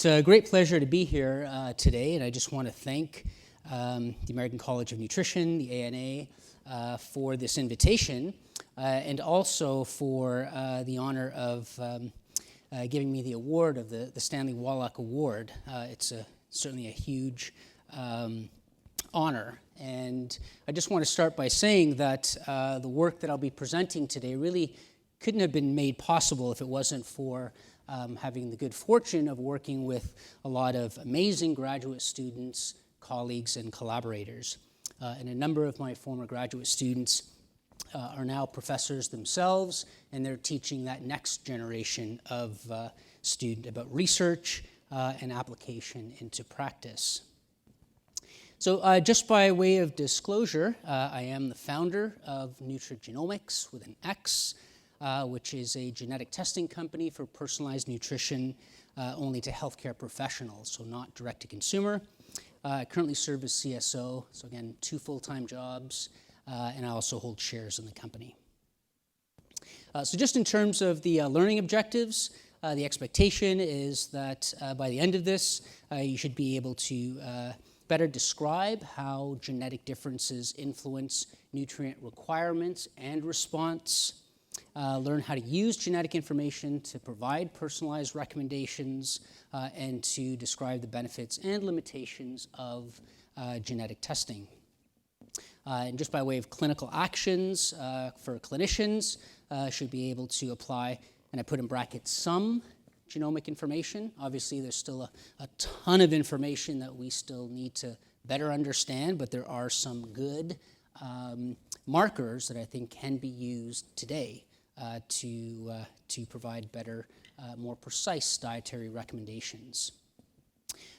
It's a great pleasure to be here today, and I just want to thank the American College of Nutrition, the ANA, for this invitation, and also for the honor of giving me the award of the Stanley Wallach Award. It's certainly a huge honor, and I just want to start by saying that the work that I'll be presenting today really couldn't have been made possible if it wasn't for having the good fortune of working with a lot of amazing graduate students, colleagues, and collaborators. And a number of my former graduate students are now professors themselves, and they're teaching that next generation of student about research and application into practice. So just by way of disclosure, I am the founder of Nutrigenomics with an X, which is a genetic testing company for personalized nutrition only to healthcare professionals, so not direct to consumer. I currently serve as CSO, so again, 2 full-time jobs, and I also hold shares in the company. So just in terms of the learning objectives, the expectation is that by the end of this, you should be able to better describe how genetic differences influence nutrient requirements and response, learn how to use genetic information to provide personalized recommendations, and to describe the benefits and limitations of genetic testing. And just by way of clinical actions for clinicians, should be able to apply, and I put in brackets, some genomic information. Obviously, there's still a ton of information that we still need to better understand, but there are some good markers that I think can be used today to provide better, more precise dietary recommendations.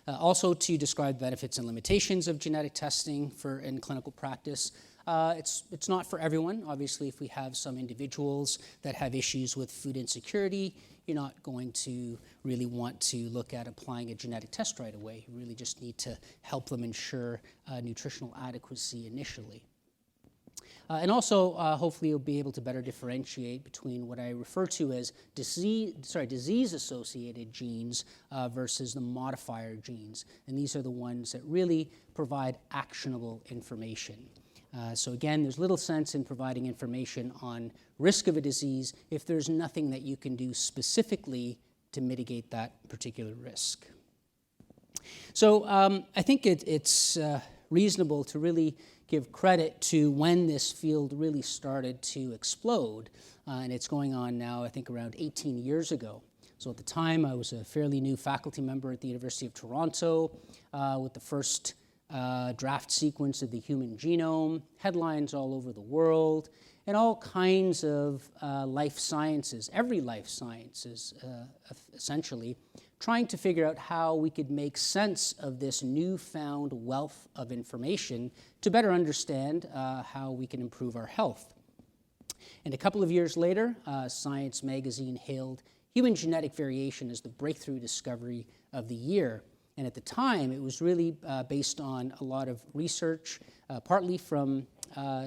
Also to describe benefits and limitations of genetic testing in clinical practice. It's not for everyone. Obviously, if we have some individuals that have issues with food insecurity, you're not going to really want to look at applying a genetic test right away. You really just need to help them ensure nutritional adequacy initially. And also, hopefully, you'll be able to better differentiate between what I refer to as disease-associated genes versus the modifier genes. And these are the ones that really provide actionable information. So again, there's little sense in providing information on risk of a disease if there's nothing that you can do specifically to mitigate that particular risk. So I think it's reasonable to really give credit to when this field really started to explode, and it's going on now, I think, around 18 years ago. So at the time, I was a fairly new faculty member at the University of Toronto with the first draft sequence of the human genome, headlines all over the world, and all kinds of life sciences, every life sciences essentially, trying to figure out how we could make sense of this newfound wealth of information to better understand how we can improve our health. And a couple of years later, Science magazine hailed human genetic variation as the breakthrough discovery of the year. And at the time, it was really based on a lot of research, partly from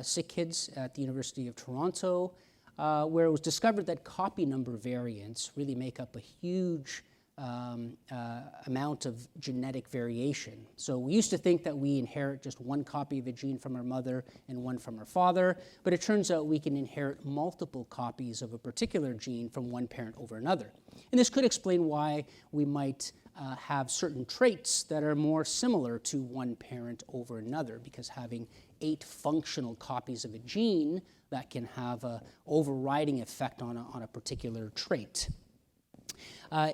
sick kids at the University of Toronto, where it was discovered that copy number variants really make up a huge amount of genetic variation. So we used to think that we inherit just one copy of a gene from our mother and one from our father, but it turns out we can inherit multiple copies of a particular gene from one parent over another. And this could explain why we might have certain traits that are more similar to one parent over another, because having 8 functional copies of a gene, that can have an overriding effect on a particular trait.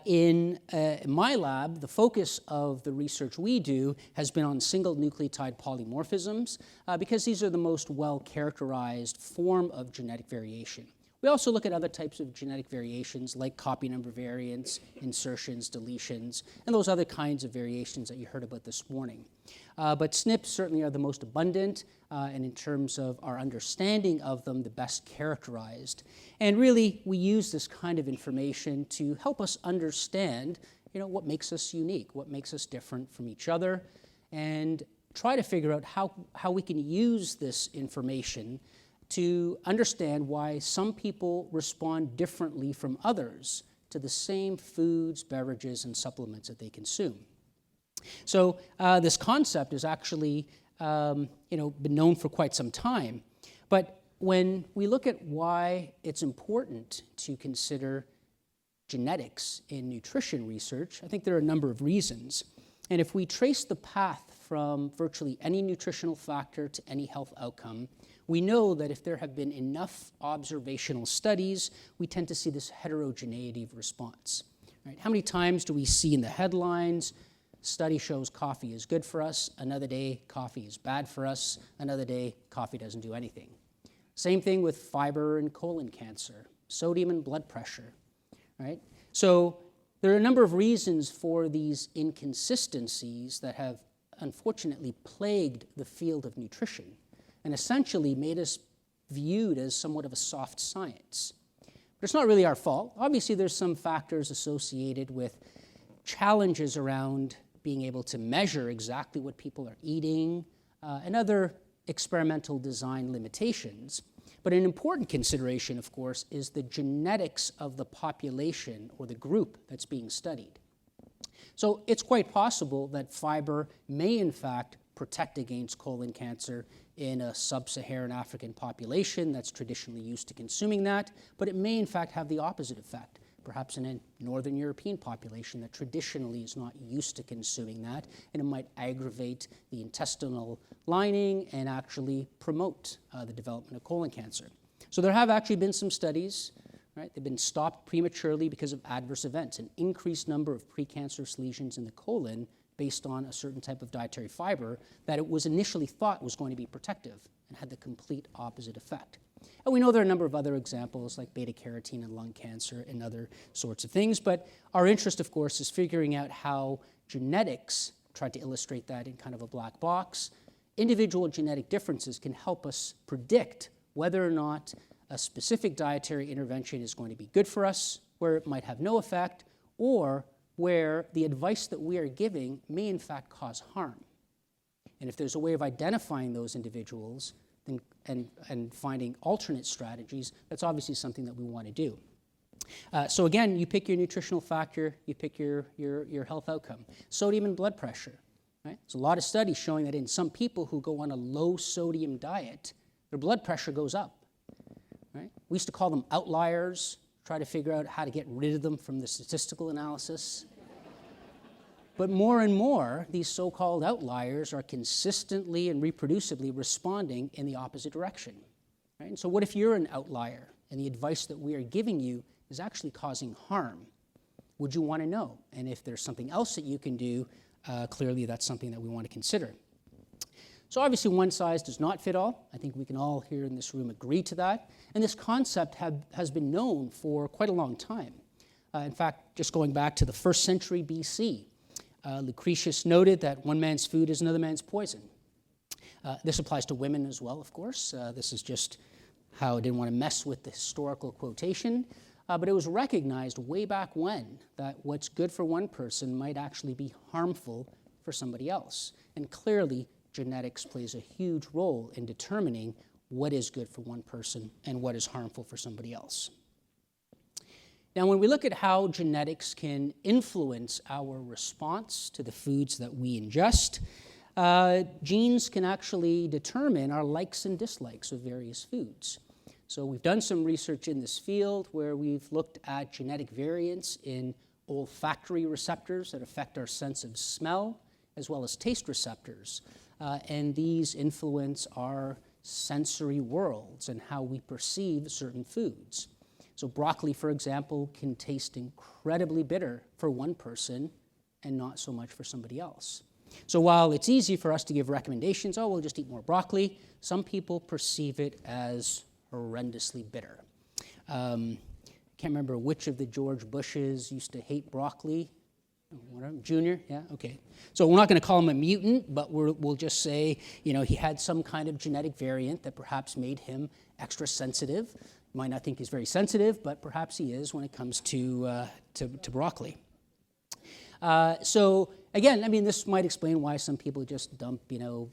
In my lab, the focus of the research we do has been on single nucleotide polymorphisms because these are the most well-characterized form of genetic variation. We also look at other types of genetic variations like copy number variants, insertions, deletions, and those other kinds of variations that you heard about this morning. But SNPs certainly are the most abundant, and in terms of our understanding of them, the best characterized. And really, we use this kind of information to help us understand, what makes us unique, what makes us different from each other, and try to figure out how we can use this information to understand why some people respond differently from others to the same foods, beverages, and supplements that they consume. So this concept has actually been known for quite some time. But when we look at why it's important to consider genetics in nutrition research, I think there are a number of reasons. And if we trace the path from virtually any nutritional factor to any health outcome, we know that if there have been enough observational studies, we tend to see this heterogeneity of response. Right? How many times do we see in the headlines, study shows coffee is good for us, another day coffee is bad for us, another day coffee doesn't do anything? Same thing with fiber and colon cancer, sodium and blood pressure. Right? So there are a number of reasons for these inconsistencies that have unfortunately plagued the field of nutrition and essentially made us viewed as somewhat of a soft science. But it's not really our fault. Obviously, there's some factors associated with challenges around being able to measure exactly what people are eating and other experimental design limitations. But an important consideration, of course, is the genetics of the population or the group that's being studied. So it's quite possible that fiber may, in fact, protect against colon cancer in a sub-Saharan African population that's traditionally used to consuming that, but it may, in fact, have the opposite effect, perhaps in a Northern European population that traditionally is not used to consuming that, and it might aggravate the intestinal lining and actually promote the development of colon cancer. So there have actually been some studies, right? They've been stopped prematurely because of adverse events, an increased number of precancerous lesions in the colon based on a certain type of dietary fiber that it was initially thought was going to be protective and had the complete opposite effect. And we know there are a number of other examples like beta-carotene and lung cancer and other sorts of things, but our interest, of course, is figuring out how genetics tried to illustrate that in kind of a black box. Individual genetic differences can help us predict whether or not a specific dietary intervention is going to be good for us, where it might have no effect, or where the advice that we are giving may in fact cause harm. And if there's a way of identifying those individuals and finding alternate strategies, that's obviously something that we want to do. So again, you pick your nutritional factor, you pick your health outcome. Sodium and blood pressure. Right? There's a lot of studies showing that in some people who go on a low sodium diet, their blood pressure goes up. Right? We used to call them outliers, try to figure out how to get rid of them from the statistical analysis. But more and more, these so-called outliers are consistently and reproducibly responding in the opposite direction. Right? And so what if you're an outlier and the advice that we are giving you is actually causing harm? Would you want to know? And if there's something else that you can do, clearly that's something that we want to consider. So obviously one size does not fit all. I think we can all here in this room agree to that. And this concept has been known for quite a long time. In fact, just going back to the 1st century BC, Lucretius noted that one man's food is another man's poison. This applies to women as well, of course. This is just how I didn't want to mess with the historical quotation. But it was recognized way back when that what's good for one person might actually be harmful for somebody else. And clearly, genetics plays a huge role in determining what is good for one person and what is harmful for somebody else. Now, when we look at how genetics can influence our response to the foods that we ingest, genes can actually determine our likes and dislikes of various foods. So we've done some research in this field where we've looked at genetic variants in olfactory receptors that affect our sense of smell, as well as taste receptors. And these influence our sensory worlds and how we perceive certain foods. So broccoli, for example, can taste incredibly bitter for one person and not so much for somebody else. So while it's easy for us to give recommendations, oh, we'll just eat more broccoli, some people perceive it as horrendously bitter. Can't remember which of the George Bushes used to hate broccoli. Junior, yeah, okay. So we're not going to call him a mutant, but we'll just say, he had some kind of genetic variant that perhaps made him extra sensitive. You might not think he's very sensitive, but perhaps he is when it comes to broccoli. So again, this might explain why some people just dump,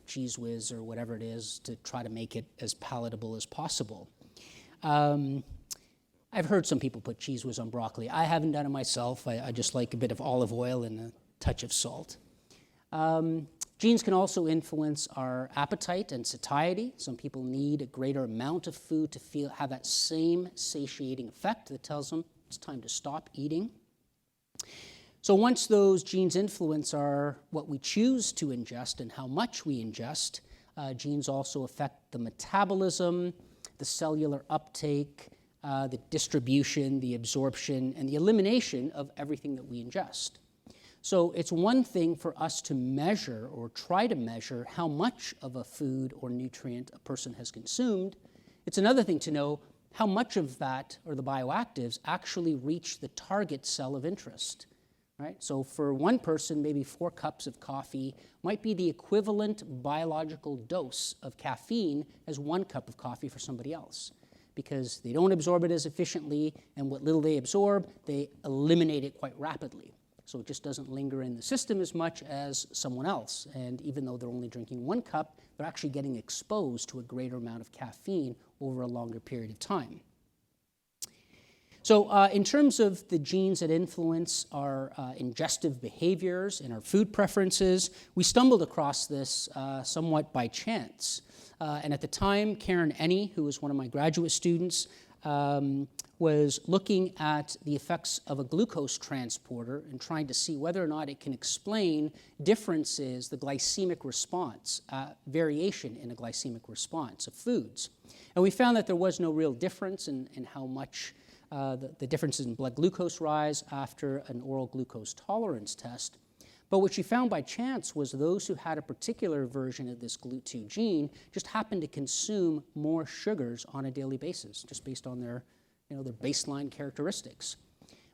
Cheese Whiz or whatever it is to try to make it as palatable as possible. I've heard some people put cheese whiz on broccoli. I haven't done it myself. I just like a bit of olive oil and a touch of salt. Genes can also influence our appetite and satiety. Some people need a greater amount of food to have that same satiating effect that tells them it's time to stop eating. So once those genes influence what we choose to ingest and how much we ingest, genes also affect the metabolism, the cellular uptake, the distribution, the absorption, and the elimination of everything that we ingest. So it's one thing for us to measure or try to measure how much of a food or nutrient a person has consumed. It's another thing to know how much of that, or the bioactives, actually reach the target cell of interest. Right? So for one person, maybe 4 cups of coffee might be the equivalent biological dose of caffeine as 1 cup of coffee for somebody else, because they don't absorb it as efficiently, and what little they absorb, they eliminate it quite rapidly. So it just doesn't linger in the system as much as someone else. And even though they're only drinking 1 cup, they're actually getting exposed to a greater amount of caffeine over a longer period of time. So in terms of the genes that influence our ingestive behaviors and our food preferences, we stumbled across this somewhat by chance. And at the time, Karen Enney, who was one of my graduate students, was looking at the effects of a glucose transporter and trying to see whether or not it can explain differences, the glycemic response, variation in a glycemic response of foods. And we found that there was no real difference in how much the differences in blood glucose rise after an oral glucose tolerance test. But what she found by chance was those who had a particular version of this GLUT2 gene just happened to consume more sugars on a daily basis, just based on their baseline characteristics.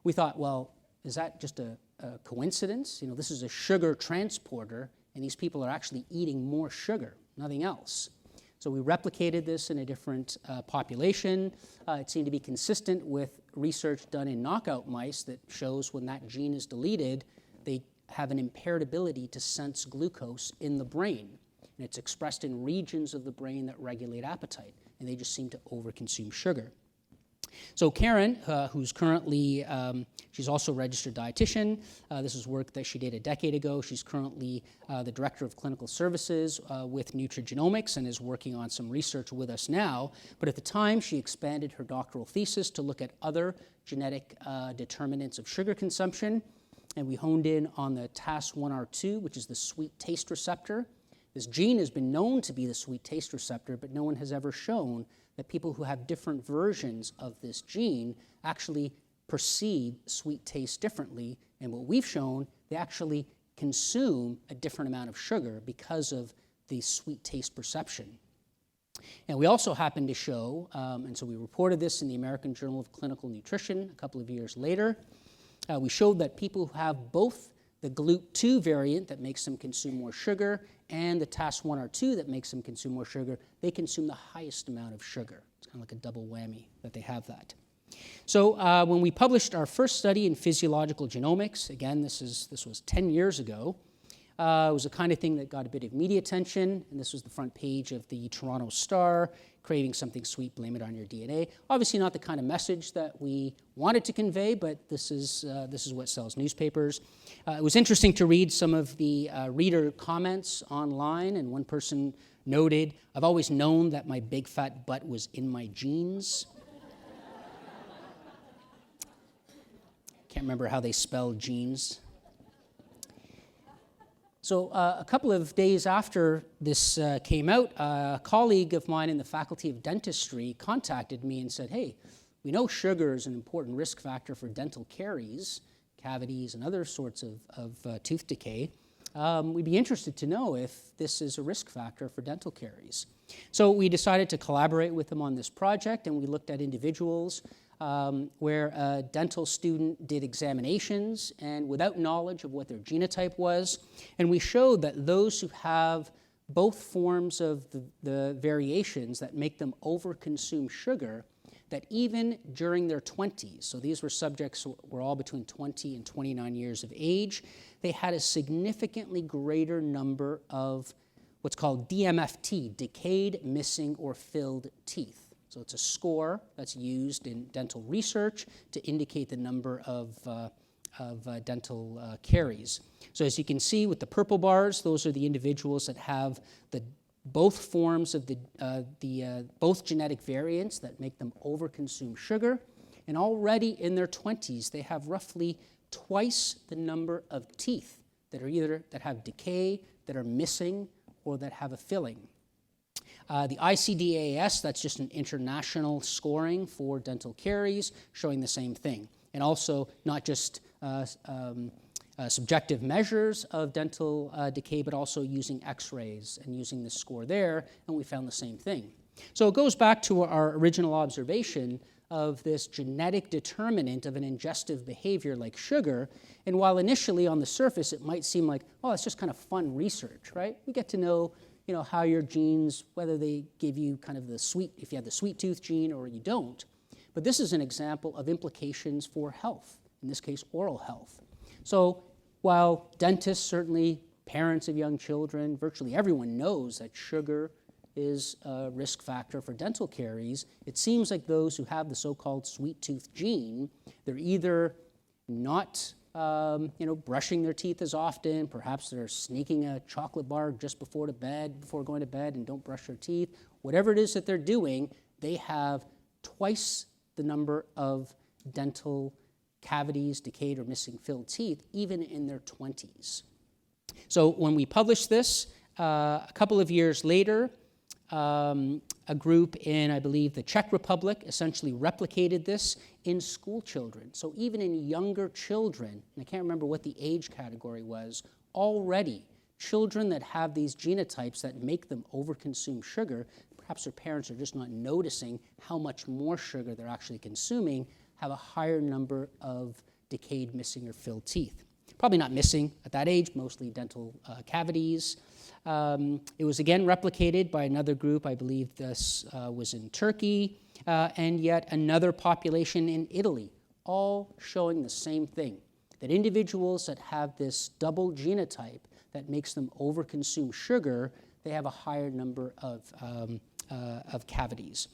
We thought, well, is that just a coincidence? This is a sugar transporter, and these people are actually eating more sugar, nothing else. So we replicated this in a different population. It seemed to be consistent with research done in knockout mice that shows when that gene is deleted, they have an impaired ability to sense glucose in the brain. And it's expressed in regions of the brain that regulate appetite, and they just seem to overconsume sugar. So Karen, who's currently, she's also a registered dietitian. This is work that she did a decade ago. She's currently the director of clinical services with nutrigenomics and is working on some research with us now. But at the time, she expanded her doctoral thesis to look at other genetic determinants of sugar consumption. And we honed in on the TAS1R2, which is the sweet taste receptor. This gene has been known to be the sweet taste receptor, but no one has ever shown that people who have different versions of this gene actually perceive sweet taste differently. And what we've shown, they actually consume a different amount of sugar because of the sweet taste perception. And we also happen to show, and so we reported this in the American Journal of Clinical Nutrition a couple of years later, we showed that people who have both the GLUT2 variant that makes them consume more sugar and the TAS1R2 that makes them consume more sugar, they consume the highest amount of sugar. It's kind of like a double whammy that they have that. So when we published our first study in physiological genomics, again, this was 10 years ago, it was the kind of thing that got a bit of media attention, and this was the front page of the Toronto Star, craving something sweet, blame it on your DNA. Obviously not the kind of message that we wanted to convey, but this is what sells newspapers. It was interesting to read some of the reader comments online, and one person noted, "I've always known that my big fat butt was in my genes." Can't remember how they spell genes. So a couple of days after this came out, a colleague of mine in the Faculty of Dentistry contacted me and said, hey, we know sugar is an important risk factor for dental caries, cavities, and other sorts of tooth decay. We'd be interested to know if this is a risk factor for dental caries. So we decided to collaborate with them on this project, and we looked at individuals where a dental student did examinations and without knowledge of what their genotype was. And we showed that those who have both forms of the variations that make them overconsume sugar, that even during their 20s, so these were subjects who were all between 20 and 29 years of age, they had a significantly greater number of what's called DMFT, decayed, missing, or filled teeth. So it's a score that's used in dental research to indicate the number of dental caries. So as you can see with the purple bars, those are the individuals that have both forms of both genetic variants that make them overconsume sugar. And already in their 20s, they have roughly twice the number of teeth that have decay, that are missing, or that have a filling. The ICD-AS, that's just an international scoring for dental caries, showing the same thing. And also not just subjective measures of dental decay, but also using x-rays and using the score there, and we found the same thing. So it goes back to our original observation of this genetic determinant of an ingestive behavior like sugar, and while initially on the surface it might seem like, oh, it's just kind of fun research, right? We get to know, how your genes, whether they give you kind of if you have the sweet tooth gene or you don't. But this is an example of implications for health, in this case, oral health. So while dentists, certainly parents of young children, virtually everyone knows that sugar is a risk factor for dental caries, it seems like those who have the so-called sweet tooth gene, they're either not brushing their teeth as often, perhaps they're sneaking a chocolate bar just before going to bed and don't brush their teeth. Whatever it is that they're doing, they have twice the number of dental cavities, decayed or missing filled teeth, even in their 20s. So when we published this, a couple of years later, a group in, I believe, the Czech Republic essentially replicated this in school children. So even in younger children, and I can't remember what the age category was, already children that have these genotypes that make them overconsume sugar, perhaps their parents are just not noticing how much more sugar they're actually consuming, have a higher number of decayed, missing, or filled teeth. Probably not missing at that age, mostly dental cavities. It was again replicated by another group, I believe this was in Turkey, and yet another population in Italy, all showing the same thing, that individuals that have this double genotype that makes them overconsume sugar, they have a higher number of cavities.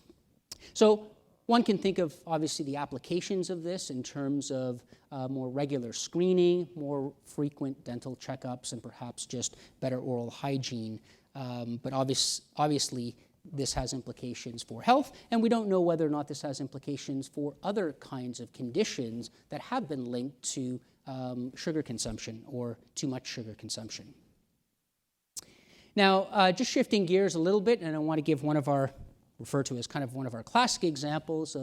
So one can think of, obviously, the applications of this in terms of more regular screening, more frequent dental checkups, and perhaps just better oral hygiene. But obviously, this has implications for health, and we don't know whether or not this has implications for other kinds of conditions that have been linked to sugar consumption or too much sugar consumption. Now, just shifting gears a little bit, and I want to give refer to as kind of one of our classic examples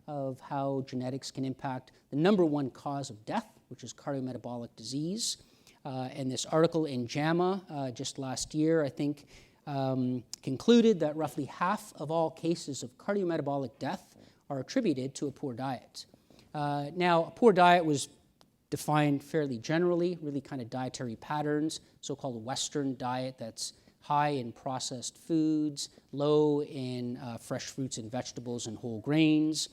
of how genetics can impact the number one cause of death, which is cardiometabolic disease. And this article in JAMA just last year, I think, concluded that roughly half of all cases of cardiometabolic death are attributed to a poor diet. Now, a poor diet was defined fairly generally, really kind of dietary patterns, so-called Western diet that's high in processed foods, low in fresh fruits and vegetables and whole grains.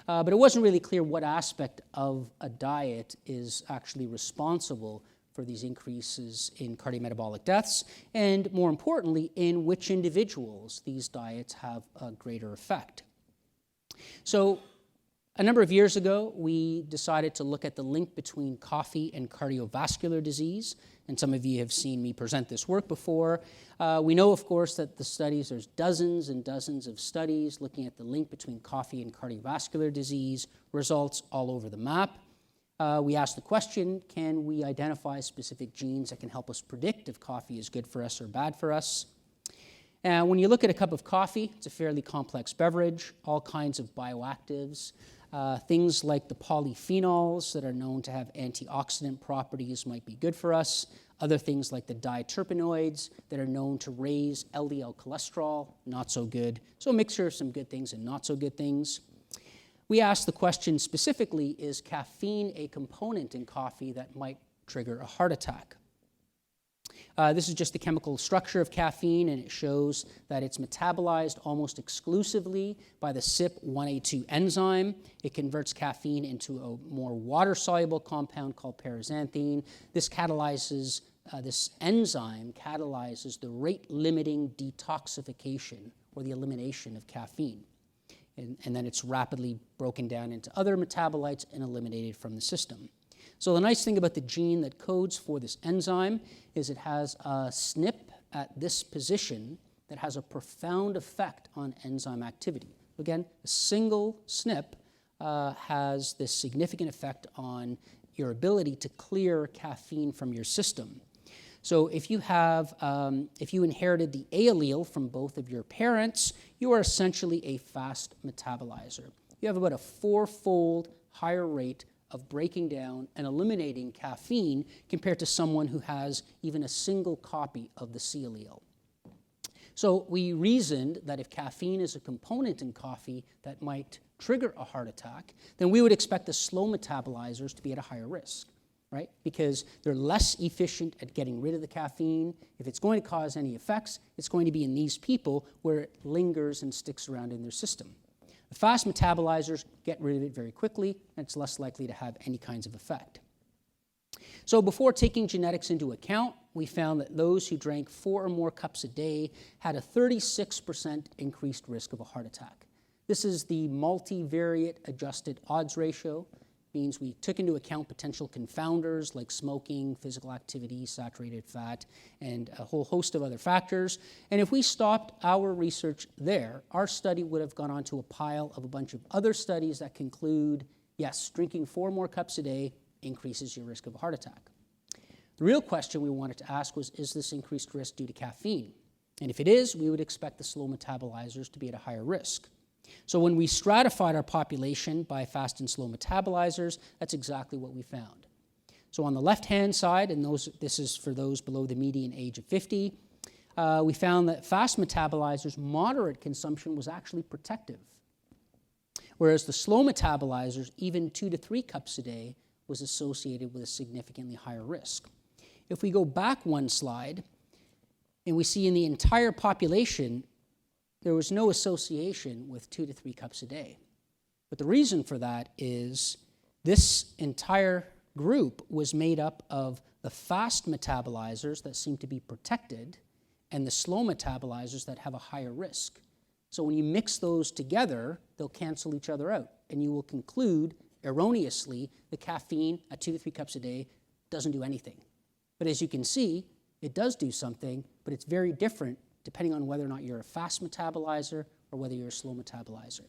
But it wasn't really clear what aspect of a diet is actually responsible for these increases in cardiometabolic deaths, and more importantly, in which individuals these diets have a greater effect. So a number of years ago, we decided to look at the link between coffee and cardiovascular disease, and some of you have seen me present this work before. We know, of course, that there's dozens and dozens of studies looking at the link between coffee and cardiovascular disease, results all over the map. We asked the question, can we identify specific genes that can help us predict if coffee is good for us or bad for us? And when you look at a cup of coffee, it's a fairly complex beverage, all kinds of bioactives. Things like the polyphenols that are known to have antioxidant properties might be good for us. Other things like the diterpenoids that are known to raise LDL cholesterol, not so good. So a mixture of some good things and not so good things. We asked the question specifically, is caffeine a component in coffee that might trigger a heart attack? This is just the chemical structure of caffeine, and it shows that it's metabolized almost exclusively by the CYP1A2 enzyme. It converts caffeine into a more water-soluble compound called paraxanthine. This enzyme catalyzes the rate-limiting detoxification or the elimination of caffeine. and then it's rapidly broken down into other metabolites and eliminated from the system. So the nice thing about the gene that codes for this enzyme is it has a SNP at this position that has a profound effect on enzyme activity. Again, a single SNP has this significant effect on your ability to clear caffeine from your system. So if you inherited the A allele from both of your parents, you are essentially a fast metabolizer. You have about a 4-fold higher rate of breaking down and eliminating caffeine compared to someone who has even a single copy of the C allele. So we reasoned that if caffeine is a component in coffee that might trigger a heart attack, then we would expect the slow metabolizers to be at a higher risk, right? Because they're less efficient at getting rid of the caffeine. If it's going to cause any effects, it's going to be in these people where it lingers and sticks around in their system. The fast metabolizers get rid of it very quickly, and it's less likely to have any kinds of effect. So before taking genetics into account, we found that those who drank 4 or more cups a day had a 36% increased risk of a heart attack. This is the multivariate adjusted odds ratio. Means we took into account potential confounders like smoking, physical activity, saturated fat, and a whole host of other factors. And if we stopped our research there, our study would have gone onto a pile of a bunch of other studies that conclude, yes, drinking 4 more cups a day increases your risk of a heart attack. The real question we wanted to ask was, is this increased risk due to caffeine? And if it is, we would expect the slow metabolizers to be at a higher risk. So when we stratified our population by fast and slow metabolizers, that's exactly what we found. So on the left-hand side, and this is for those below the median age of 50, we found that fast metabolizers' moderate consumption was actually protective, whereas the slow metabolizers, even 2 to 3 cups a day, was associated with a significantly higher risk. If we go back one slide, and we see in the entire population, there was no association with 2 to 3 cups a day. But the reason for that is this entire group was made up of the fast metabolizers that seem to be protected and the slow metabolizers that have a higher risk. So when you mix those together, they'll cancel each other out, and you will conclude erroneously that caffeine at 2 to 3 cups a day doesn't do anything. But as you can see, it does do something, but it's very different depending on whether or not you're a fast metabolizer or whether you're a slow metabolizer.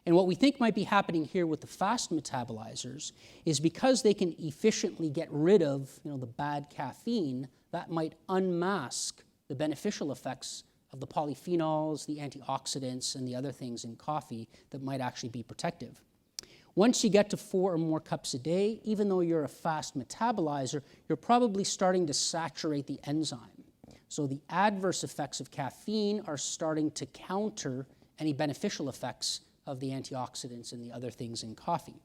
And what we think might be happening here with the fast metabolizers is because they can efficiently get rid of the bad caffeine, that might unmask the beneficial effects of the polyphenols, the antioxidants, and the other things in coffee that might actually be protective. Once you get to 4 or more cups a day, even though you're a fast metabolizer, you're probably starting to saturate the enzyme. So the adverse effects of caffeine are starting to counter any beneficial effects of the antioxidants and the other things in coffee.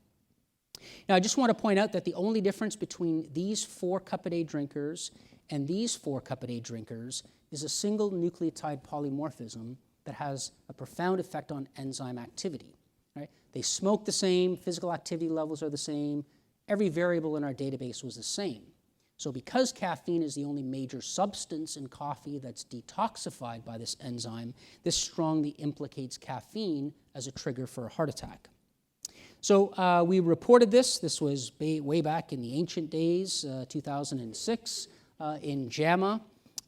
Now, I just want to point out that the only difference between these 4-cup-a-day drinkers and these 4-cup-a-day drinkers is a single nucleotide polymorphism that has a profound effect on enzyme activity. Right? They smoke the same, physical activity levels are the same, every variable in our database was the same. So because caffeine is the only major substance in coffee that's detoxified by this enzyme, this strongly implicates caffeine as a trigger for a heart attack. So we reported this. This was way back in the ancient days, 2006, in JAMA.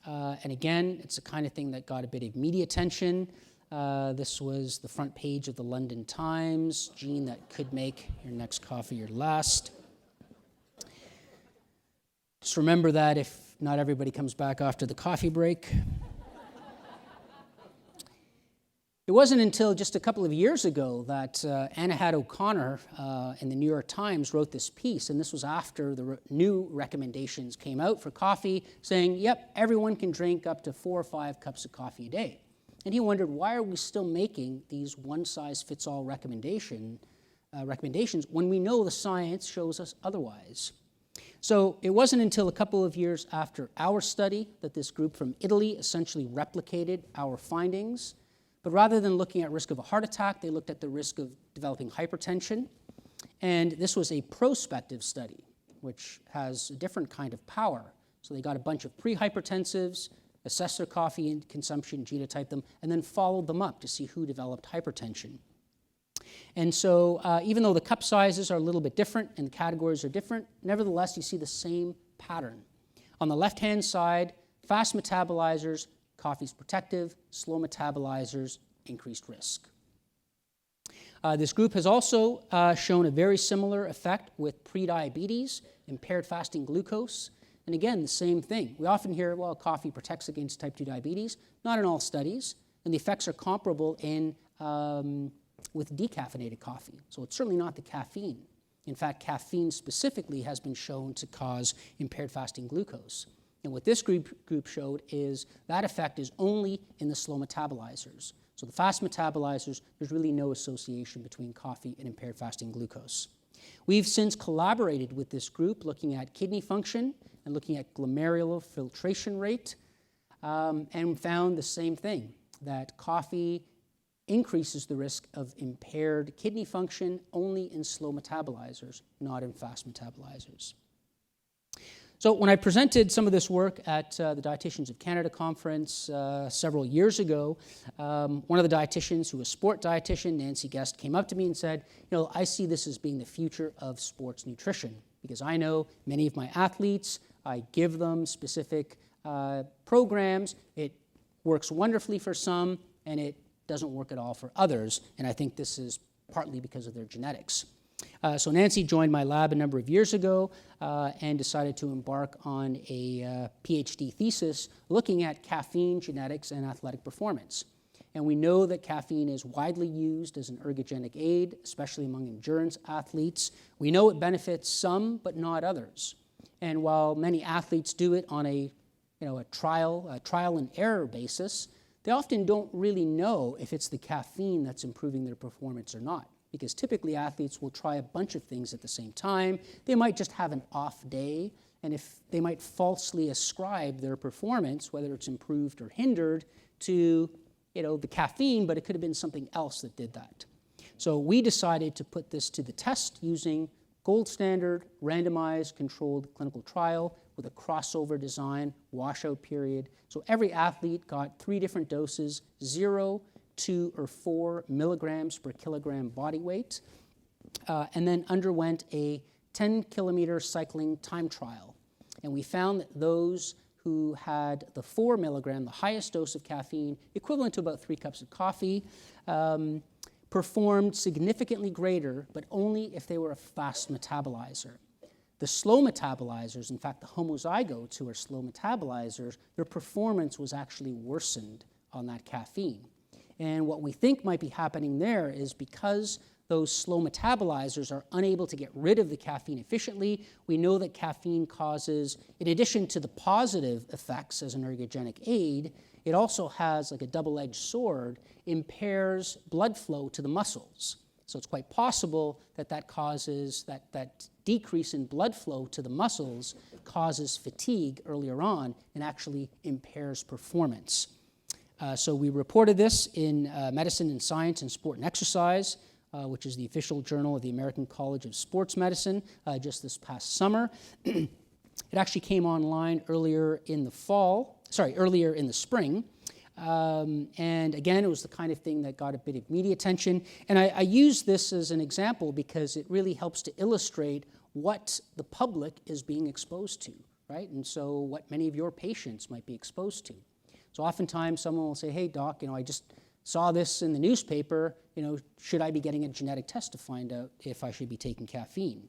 And again, it's the kind of thing that got a bit of media attention. This was the front page of the London Times, gene that could make your next coffee your last. Just remember that if not everybody comes back after the coffee break. It wasn't until just a couple of years ago that Anna Had O'Connor in the New York Times wrote this piece, and this was after the new recommendations came out for coffee, saying, yep, everyone can drink up to 4 or 5 cups of coffee a day. And he wondered, why are we still making these one-size-fits-all recommendations when we know the science shows us otherwise? So it wasn't until a couple of years after our study that this group from Italy essentially replicated our findings. But rather than looking at risk of a heart attack, they looked at the risk of developing hypertension. And this was a prospective study, which has a different kind of power. So they got a bunch of pre-hypertensives, assessed their coffee consumption, genotyped them, and then followed them up to see who developed hypertension. And so even though the cup sizes are a little bit different and the categories are different, nevertheless, you see the same pattern. On the left-hand side, fast metabolizers, coffee's protective, slow metabolizers, increased risk. This group has also shown a very similar effect with prediabetes, impaired fasting glucose, and again, the same thing. We often hear, well, coffee protects against type 2 diabetes. Not in all studies, and the effects are comparable with decaffeinated coffee. So it's certainly not the caffeine. In fact, caffeine specifically has been shown to cause impaired fasting glucose. And what this group showed is that effect is only in the slow metabolizers. So the fast metabolizers, there's really no association between coffee and impaired fasting glucose. We've since collaborated with this group looking at kidney function and looking at glomerular filtration rate, and found the same thing, that coffee increases the risk of impaired kidney function only in slow metabolizers, not in fast metabolizers. So when I presented some of this work at the Dietitians of Canada conference several years ago, one of the dietitians, who was a sport dietitian, Nancy Guest, came up to me and said, I see this as being the future of sports nutrition, because I know many of my athletes, I give them specific programs. It works wonderfully for some, and it doesn't work at all for others, and I think this is partly because of their genetics. So Nancy joined my lab a number of years ago and decided to embark on a PhD thesis looking at caffeine genetics and athletic performance. And we know that caffeine is widely used as an ergogenic aid, especially among endurance athletes. We know it benefits some, but not others. And while many athletes do it on a trial and error basis, they often don't really know if it's the caffeine that's improving their performance or not, because typically athletes will try a bunch of things at the same time. They might just have an off day, and if they might falsely ascribe their performance, whether it's improved or hindered, to the caffeine, but it could have been something else that did that. So we decided to put this to the test using gold standard, randomized, controlled clinical trial with a crossover design, washout period. So every athlete got 3 different doses, 0, 2, or 4 milligrams per kilogram body weight, and then underwent a 10-kilometer cycling time trial. And we found that those who had the 4 milligram, the highest dose of caffeine, equivalent to about 3 cups of coffee, performed significantly greater, but only if they were a fast metabolizer. The slow metabolizers, in fact, the homozygotes who are slow metabolizers, their performance was actually worsened on that caffeine. And what we think might be happening there is because those slow metabolizers are unable to get rid of the caffeine efficiently, we know that caffeine causes, in addition to the positive effects as an ergogenic aid, it also has, like a double-edged sword, impairs blood flow to the muscles. So it's quite possible that that decrease in blood flow to the muscles causes fatigue earlier on and actually impairs performance. So we reported this in Medicine and Science and Sport and Exercise, which is the official journal of the American College of Sports Medicine, just this past summer. It actually came online earlier in the spring. And again, it was the kind of thing that got a bit of media attention. And I use this as an example because it really helps to illustrate what the public is being exposed to, right? And so what many of your patients might be exposed to. So oftentimes someone will say, hey, doc, I just saw this in the newspaper, should I be getting a genetic test to find out if I should be taking caffeine?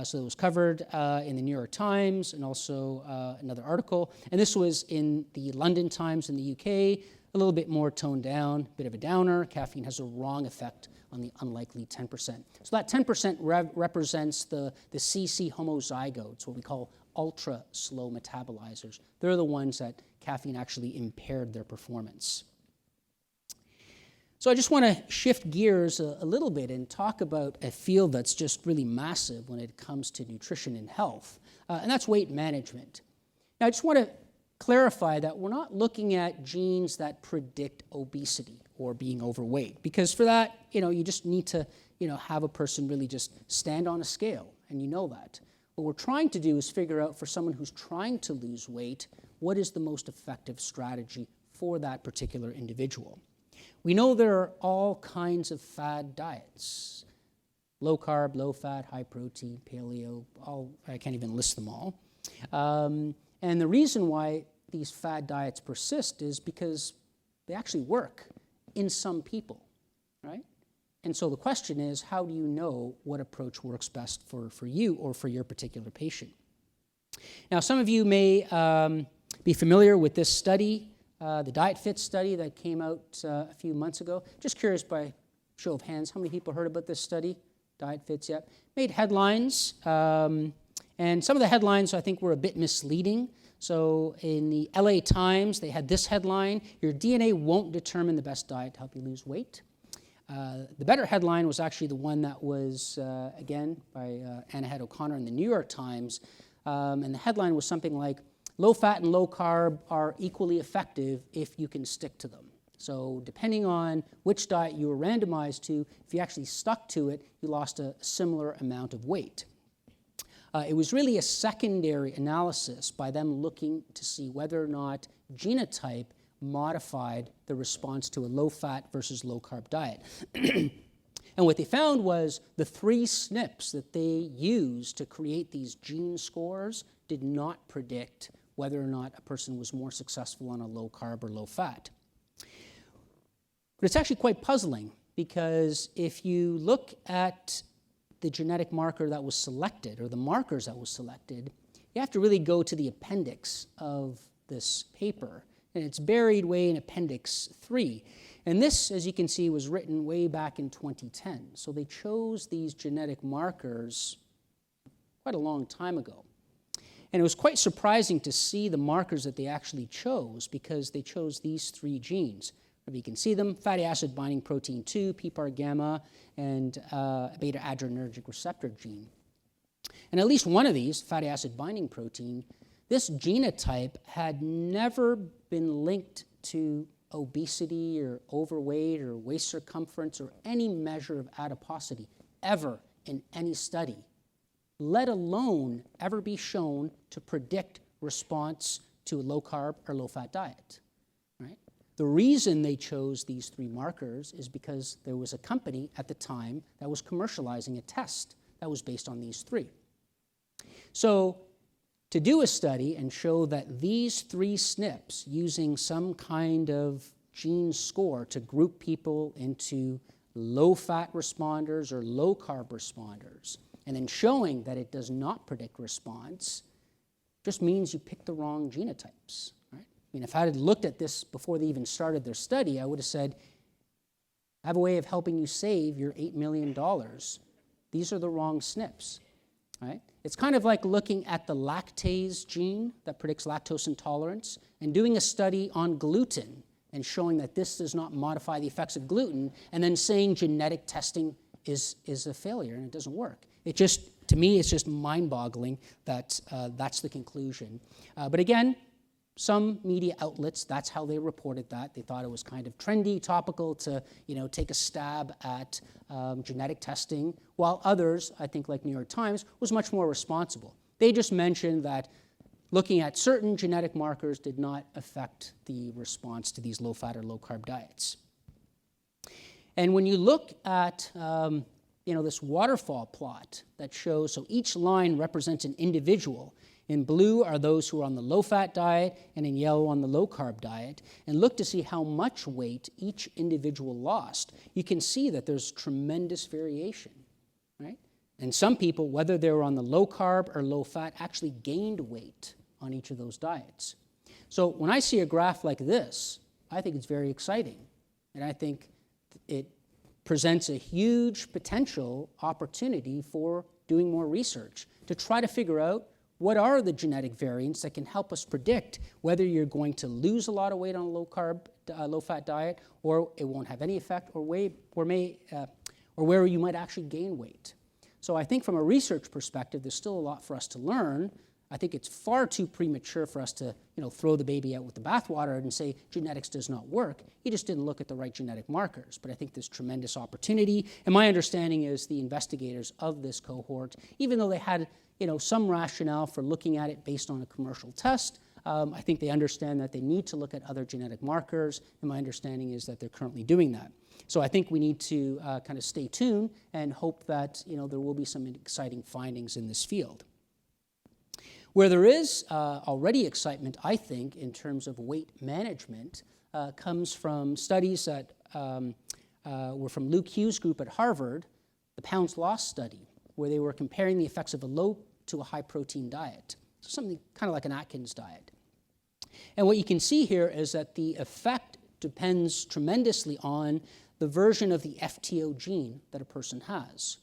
So it was covered in the New York Times and also another article. And this was in the London Times in the UK, a little bit more toned down, bit of a downer. Caffeine has a wrong effect on the unlikely 10%. So that 10% represents the CC homozygotes, what we call ultra slow metabolizers. They're the ones that caffeine actually impaired their performance. So I just want to shift gears a little bit and talk about a field that's just really massive when it comes to nutrition and health, and that's weight management. Now I just want to clarify that we're not looking at genes that predict obesity or being overweight, because for that, you just need to, have a person really just stand on a scale, and you know that. What we're trying to do is figure out for someone who's trying to lose weight, what is the most effective strategy for that particular individual. We know there are all kinds of fad diets. Low carb, low fat, high protein, paleo, I can't even list them all. And the reason why these fad diets persist is because they actually work in some people, right? And so the question is, how do you know what approach works best for you or for your particular patient? Now, some of you may be familiar with this study, the Diet Fit study that came out a few months ago. Just curious, by show of hands, how many people heard about this study? Diet Fits, yep. Made headlines, and some of the headlines I think were a bit misleading. So in the LA Times, they had this headline: "Your DNA won't determine the best diet to help you lose weight." The better headline was actually the one that was, again, by Anna Head O'Connor in the New York Times. And the headline was something like, "Low fat and low carb are equally effective if you can stick to them." So depending on which diet you were randomized to, if you actually stuck to it, you lost a similar amount of weight. It was really a secondary analysis by them looking to see whether or not genotype modified the response to a low-fat versus low-carb diet. And what they found was the 3 SNPs that they used to create these gene scores did not predict whether or not a person was more successful on a low-carb or low-fat. But it's actually quite puzzling, because if you look at the genetic marker that was selected, or the markers that was selected, you have to really go to the appendix of this paper. And it's buried way in Appendix 3. And this, as you can see, was written way back in 2010. So they chose these genetic markers quite a long time ago. And it was quite surprising to see the markers that they actually chose, because they chose these 3 genes. If you can see them: fatty acid binding protein 2, PPAR gamma, and beta adrenergic receptor gene. And at least one of these, fatty acid binding protein, this genotype had never been linked to obesity or overweight or waist circumference or any measure of adiposity ever in any study, let alone ever be shown to predict response to a low-carb or low-fat diet. Right? The reason they chose these 3 markers is because there was a company at the time that was commercializing a test that was based on these 3. So to do a study and show that these 3 SNPs, using some kind of gene score to group people into low-fat responders or low-carb responders, and then showing that it does not predict response, just means you picked the wrong genotypes. Right? I mean, if I had looked at this before they even started their study, I would have said, I have a way of helping you save your $8 million. These are the wrong SNPs. Right? It's kind of like looking at the lactase gene that predicts lactose intolerance and doing a study on gluten and showing that this does not modify the effects of gluten, and then saying genetic testing is a failure and it doesn't work. It just, to me, it's just mind-boggling that that's the conclusion. But again, some media outlets, that's how they reported that. They thought it was kind of trendy, topical to, take a stab at genetic testing, while others, I think like New York Times, was much more responsible. They just mentioned that looking at certain genetic markers did not affect the response to these low-fat or low-carb diets. And when you look at this waterfall plot that shows, so each line represents an individual. In blue are those who are on the low-fat diet, and in yellow on the low-carb diet, and look to see how much weight each individual lost. You can see that there's tremendous variation, right? And some people, whether they were on the low-carb or low-fat, actually gained weight on each of those diets. So when I see a graph like this, I think it's very exciting, and I think it presents a huge potential opportunity for doing more research to try to figure out what are the genetic variants that can help us predict whether you're going to lose a lot of weight on a low-carb, low-fat diet, or it won't have any effect, or where you might actually gain weight. So I think from a research perspective, there's still a lot for us to learn. I think it's far too premature for us to throw the baby out with the bathwater and say genetics does not work. You just didn't look at the right genetic markers. But I think there's tremendous opportunity. And my understanding is the investigators of this cohort, even though they had some rationale for looking at it based on a commercial test, I think they understand that they need to look at other genetic markers, and my understanding is that they're currently doing that. So I think we need to kind of stay tuned and hope that there will be some exciting findings in this field. Where there is already excitement, I think, in terms of weight management, comes from studies that were from Luke Hughes' group at Harvard, the pounds lost study, where they were comparing the effects of a low to a high protein diet. So something kind of like an Atkins diet. And what you can see here is that the effect depends tremendously on the version of the FTO gene that a person has.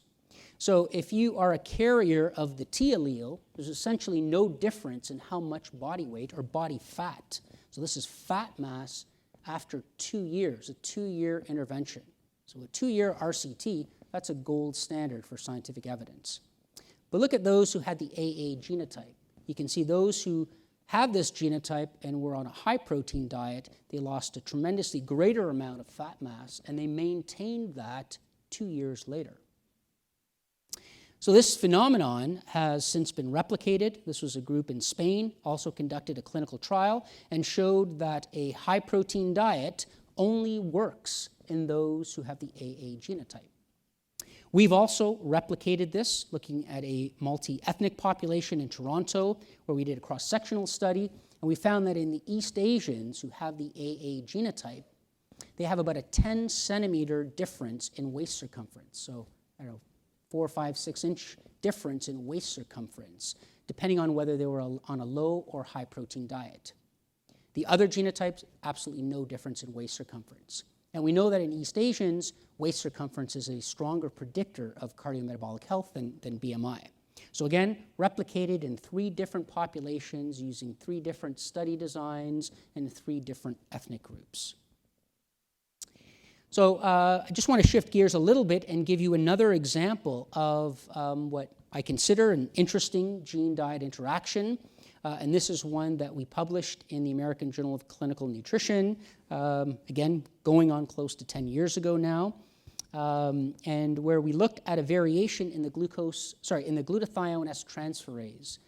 So if you are a carrier of the T allele, there's essentially no difference in how much body weight or body fat. So this is fat mass after 2 years, a 2-year intervention. So a 2-year RCT, that's a gold standard for scientific evidence. But look at those who had the AA genotype. You can see those who have this genotype and were on a high protein diet, they lost a tremendously greater amount of fat mass, and they maintained that 2 years later. So this phenomenon has since been replicated. This was a group in Spain, also conducted a clinical trial, and showed that a high protein diet only works in those who have the AA genotype. We've also replicated this, looking at a multi-ethnic population in Toronto, where we did a cross-sectional study, and we found that in the East Asians who have the AA genotype, they have about a 10 centimeter difference in waist circumference. So, 4, 5, 6 inch difference in waist circumference, depending on whether they were on a low or high protein diet. The other genotypes, absolutely no difference in waist circumference. And we know that in East Asians, waist circumference is a stronger predictor of cardiometabolic health than BMI. So again, replicated in 3 different populations using 3 different study designs and 3 different ethnic groups. So I just want to shift gears a little bit and give you another example of what I consider an interesting gene-diet interaction. And this is one that we published in the American Journal of Clinical Nutrition, again, going on close to 10 years ago now, and where we looked at a variation in the glutathione S transferase.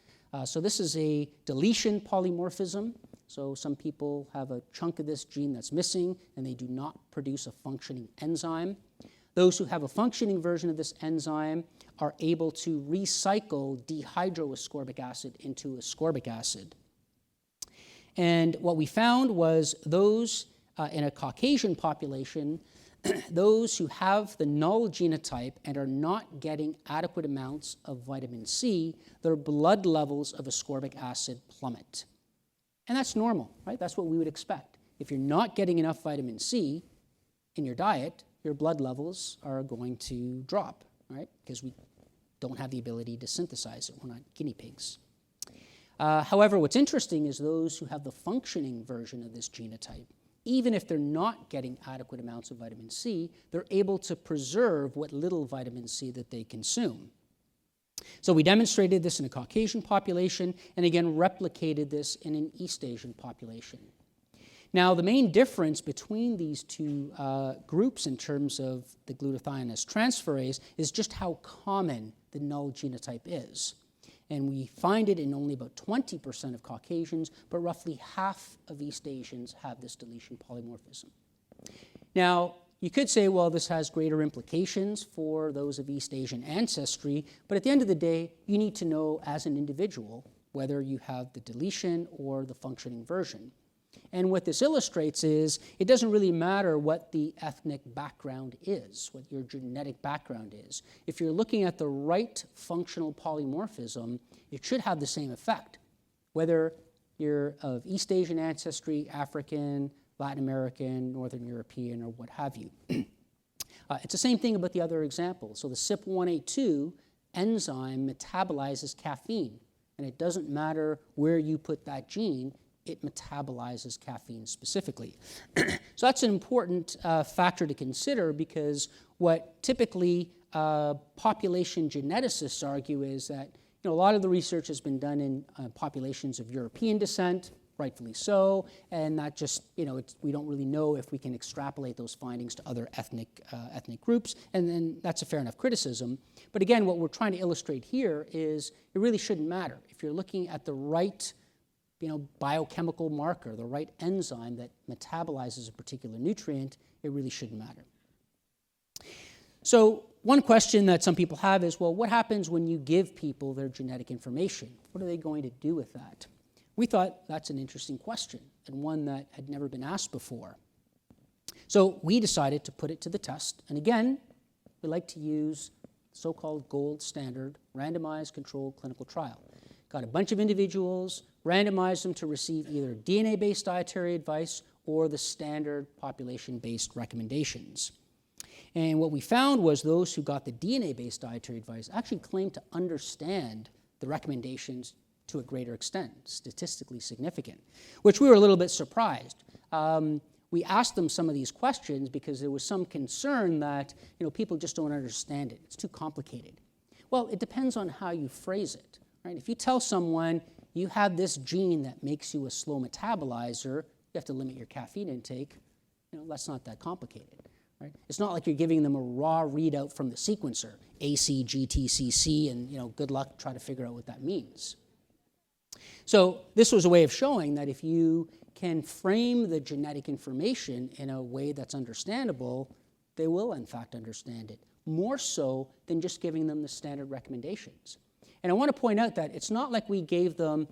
So this is a deletion polymorphism. So some people have a chunk of this gene that's missing, and they do not produce a functioning enzyme. Those who have a functioning version of this enzyme are able to recycle dehydroascorbic acid into ascorbic acid. And what we found was those in a Caucasian population, those who have the null genotype and are not getting adequate amounts of vitamin C, their blood levels of ascorbic acid plummet. And that's normal, right? That's what we would expect. If you're not getting enough vitamin C in your diet, your blood levels are going to drop, right? Because we don't have the ability to synthesize it. We're not guinea pigs. However, what's interesting is those who have the functioning version of this genotype, even if they're not getting adequate amounts of vitamin C, they're able to preserve what little vitamin C that they consume. So we demonstrated this in a Caucasian population and again replicated this in an East Asian population. Now, the main difference between these 2 groups in terms of the glutathione S transferase is just how common the null genotype is. And we find it in only about 20% of Caucasians, but roughly half of East Asians have this deletion polymorphism. Now, you could say, well, this has greater implications for those of East Asian ancestry, but at the end of the day, you need to know as an individual whether you have the deletion or the functioning version. And what this illustrates is it doesn't really matter what the ethnic background is, what your genetic background is. If you're looking at the right functional polymorphism, it should have the same effect, whether you're of East Asian ancestry, African, Latin American, Northern European, or what have you. It's the same thing about the other example. So the CYP1A2 enzyme metabolizes caffeine, and it doesn't matter where you put that gene, it metabolizes caffeine specifically. So that's an important factor to consider, because what typically population geneticists argue is that a lot of the research has been done in populations of European descent, rightfully so, and that just, we don't really know if we can extrapolate those findings to other ethnic groups, and then that's a fair enough criticism. But again, what we're trying to illustrate here is it really shouldn't matter. If you're looking at the right biochemical marker, the right enzyme that metabolizes a particular nutrient, it really shouldn't matter. So one question that some people have is, well, what happens when you give people their genetic information? What are they going to do with that? We thought that's an interesting question and one that had never been asked before. So we decided to put it to the test. And again, we like to use so-called gold standard randomized controlled clinical trial. Got a bunch of individuals, randomized them to receive either DNA-based dietary advice or the standard population-based recommendations. And what we found was those who got the DNA-based dietary advice actually claimed to understand the recommendations to a greater extent, statistically significant, which we were a little bit surprised. We asked them some of these questions because there was some concern that people just don't understand it. It's too complicated. Well, it depends on how you phrase it. Right? If you tell someone you have this gene that makes you a slow metabolizer, you have to limit your caffeine intake, that's not that complicated. Right? It's not like you're giving them a raw readout from the sequencer, AC, GTCC, and good luck trying to figure out what that means. So this was a way of showing that if you can frame the genetic information in a way that's understandable, they will in fact understand it, more so than just giving them the standard recommendations. And I want to point out that it's not like we gave them,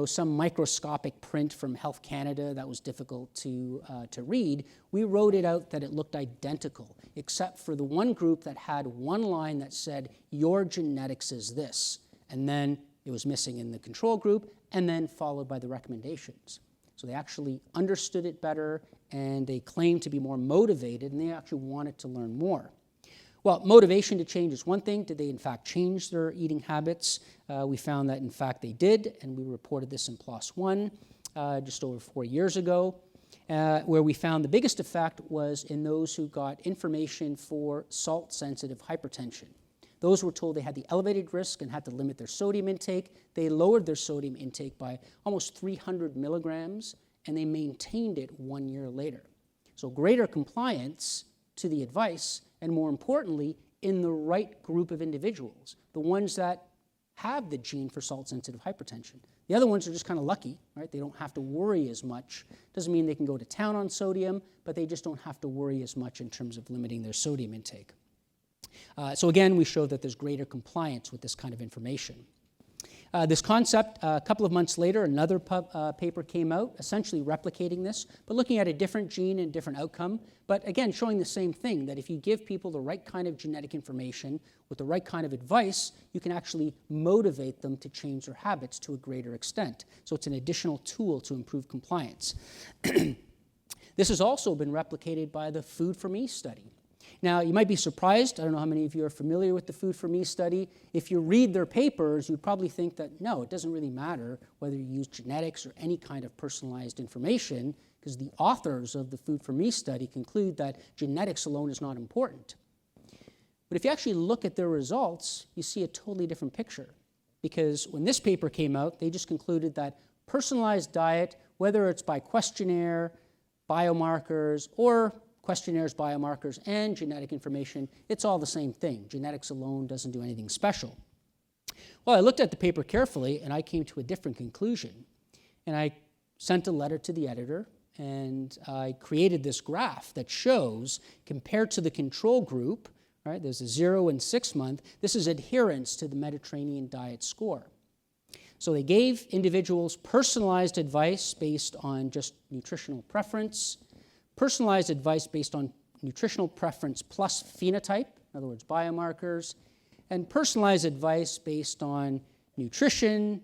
some microscopic print from Health Canada that was difficult to read. We wrote it out that it looked identical, except for the one group that had one line that said, your genetics is this. And then it was missing in the control group, and then followed by the recommendations. So they actually understood it better, and they claimed to be more motivated, and they actually wanted to learn more. Well, motivation to change is one thing. Did they, in fact, change their eating habits? We found that, in fact, they did, and we reported this in PLOS One just over 4 years ago, where we found the biggest effect was in those who got information for salt-sensitive hypertension. Those were told they had the elevated risk and had to limit their sodium intake. They lowered their sodium intake by almost 300 milligrams, and they maintained it 1 year later. So greater compliance to the advice, and more importantly, in the right group of individuals, the ones that have the gene for salt-sensitive hypertension. The other ones are just kind of lucky, right? They don't have to worry as much. Doesn't mean they can go to town on sodium, but they just don't have to worry as much in terms of limiting their sodium intake. So again, we show that there's greater compliance with this kind of information. This concept, a couple of months later, another paper came out, essentially replicating this, but looking at a different gene and different outcome, but again, showing the same thing, that if you give people the right kind of genetic information with the right kind of advice, you can actually motivate them to change their habits to a greater extent. So it's an additional tool to improve compliance. This has also been replicated by the Food for Me study. Now, you might be surprised. I don't know how many of you are familiar with the Food for Me study. If you read their papers, you'd probably think that, no, it doesn't really matter whether you use genetics or any kind of personalized information, because the authors of the Food for Me study conclude that genetics alone is not important. But if you actually look at their results, you see a totally different picture. Because when this paper came out, they just concluded that personalized diet, whether it's by questionnaire, biomarkers, or questionnaires, biomarkers, and genetic information, it's all the same thing. Genetics alone doesn't do anything special. Well, I looked at the paper carefully, and I came to a different conclusion. And I sent a letter to the editor, and I created this graph that shows, compared to the control group, right, there's a 0 and 6 month, this is adherence to the Mediterranean diet score. So they gave individuals personalized advice based on just nutritional preference, personalized advice based on nutritional preference plus phenotype, in other words, biomarkers, and personalized advice based on nutrition,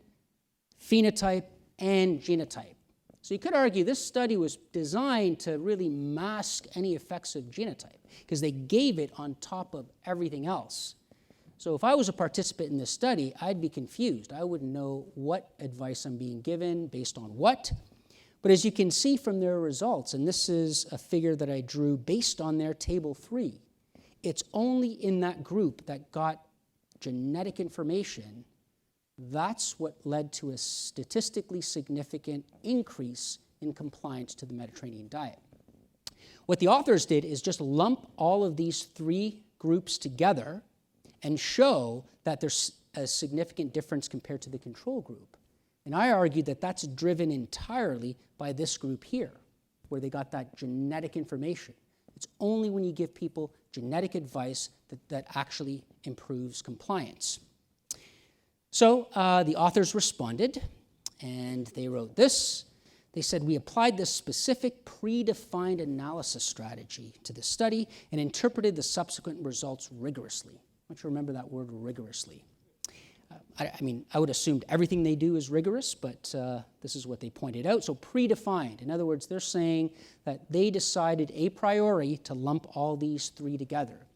phenotype, and genotype. So you could argue this study was designed to really mask any effects of genotype, because they gave it on top of everything else. So if I was a participant in this study, I'd be confused. I wouldn't know what advice I'm being given based on what. But as you can see from their results, and this is a figure that I drew based on their table 3, it's only in that group that got genetic information, that's what led to a statistically significant increase in compliance to the Mediterranean diet. What the authors did is just lump all of these 3 groups together and show that there's a significant difference compared to the control group. And I argued that that's driven entirely by this group here, where they got that genetic information. It's only when you give people genetic advice that actually improves compliance. So the authors responded, and they wrote this. They said, we applied this specific predefined analysis strategy to the study and interpreted the subsequent results rigorously. I want you to remember that word rigorously. I would assume everything they do is rigorous, but this is what they pointed out. So predefined. In other words, they're saying that they decided a priori to lump all these three together.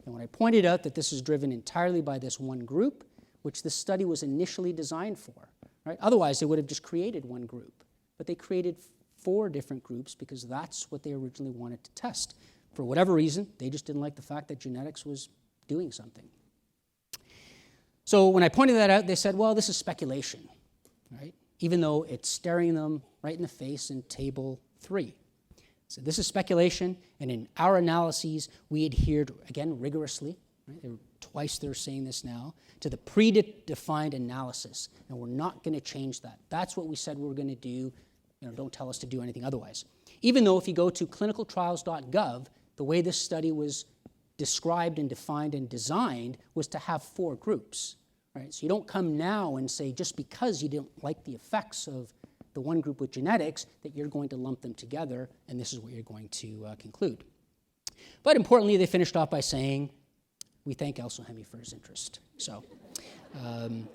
And when I pointed out that this is driven entirely by this one group, which this study was initially designed for, right? Otherwise, they would have just created one group. But they created 4 different groups because that's what they originally wanted to test. For whatever reason, they just didn't like the fact that genetics was doing something. So when I pointed that out, they said, well, this is speculation, right? Even though it's staring them right in the face in Table 3. So this is speculation, and in our analyses, we adhered, again, rigorously, right? Twice they're saying this now, to the predefined analysis, and we're not going to change that. That's what we said we were going to do. Don't tell us to do anything otherwise. Even though if you go to clinicaltrials.gov, the way this study was described and defined and designed was to have 4 groups, right? So you don't come now and say just because you don't like the effects of the one group with genetics that you're going to lump them together and this is what you're going to conclude. But importantly, they finished off by saying, we thank El-Sohemy for his interest. So